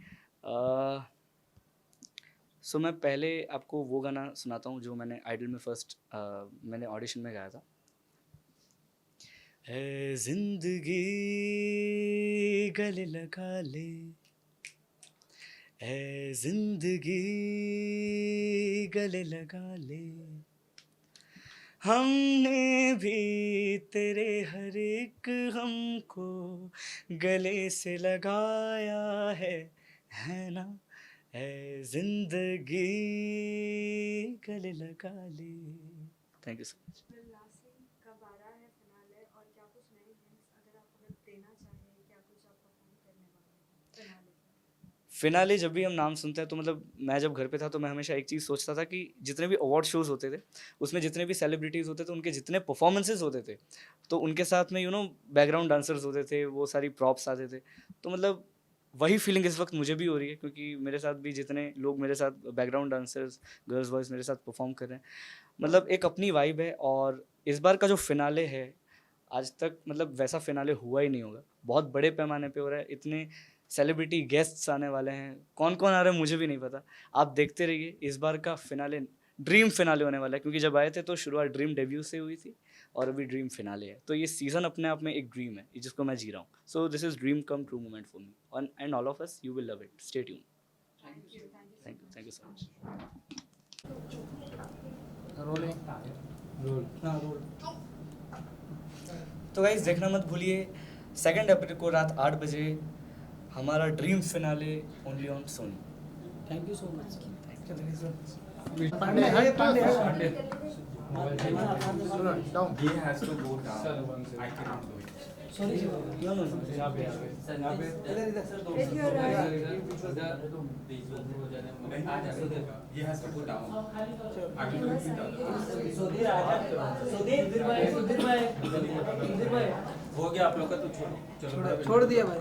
सो मैं पहले आपको वो गाना सुनाता हूँ जो मैंने आइडल में फर्स्ट मैंने ऑडिशन में गाया था। है जिंदगी गले लगा ले, है जिंदगी गले लगा ले, हमने भी तेरे हर एक हमको गले से लगाया है ना, है जिंदगी गले लगा ले। Thank you so much. Lastly कब आ रहा है फिनाले और क्या कुछ नए हिंट्स अगर देना चाहें, क्या कुछ आप परफॉर्म करने वाले हैं फिनाले? जब भी हम नाम सुनते हैं तो मतलब मैं जब घर पे था तो मैं हमेशा एक चीज़ सोचता था कि जितने भी अवार्ड शोज़ होते थे उसमें जितने भी सेलिब्रिटीज़ होते थे, उनके जितने परफॉर्मेंसेस होते थे, तो उनके साथ में बैकग्राउंड डांसर्स होते थे, वो सारी प्रॉप्स आते थे। तो मतलब वही फीलिंग इस वक्त मुझे भी हो रही है, क्योंकि मेरे साथ भी जितने लोग मेरे साथ बैकग्राउंड डांसर्स, गर्ल्स बॉयज़ मेरे साथ परफॉर्म कर रहे हैं, मतलब एक अपनी वाइब है। और इस बार का जो फिनाले है, आज तक मतलब वैसा फिनाले हुआ ही नहीं होगा, बहुत बड़े पैमाने पे हो रहा है, इतने सेलिब्रिटी गेस्ट्स आने वाले हैं, कौन कौन आ रहा है मुझे भी नहीं पता। आप देखते रहिए, इस बार का फिनाले ड्रीम फिनाले होने वाला है, क्योंकि जब आए थे तो शुरुआत ड्रीम डेब्यू से हुई थी और अभी ड्रीम फिनाले है। तो ये सीज़न अपने आप में एक ड्रीम है जिसको मैं जी रहा हूँ। So this is dream come true moment for me and all of us, you will love it, stay tune. Thank you so much. तो गाइस देखना मत भूलिए 2 अप्रैल को रात 8 बजे हमारा dream finale only on Soni. Thank you so much. Thank you so much. Pandey. Down. He has to go down. I cannot do it. Sorry No. If you're right. He has to go down. I will do it. Sudhir भाई हो गया आप लोग का, तो छोड़ो, छोड़ दिया भाई।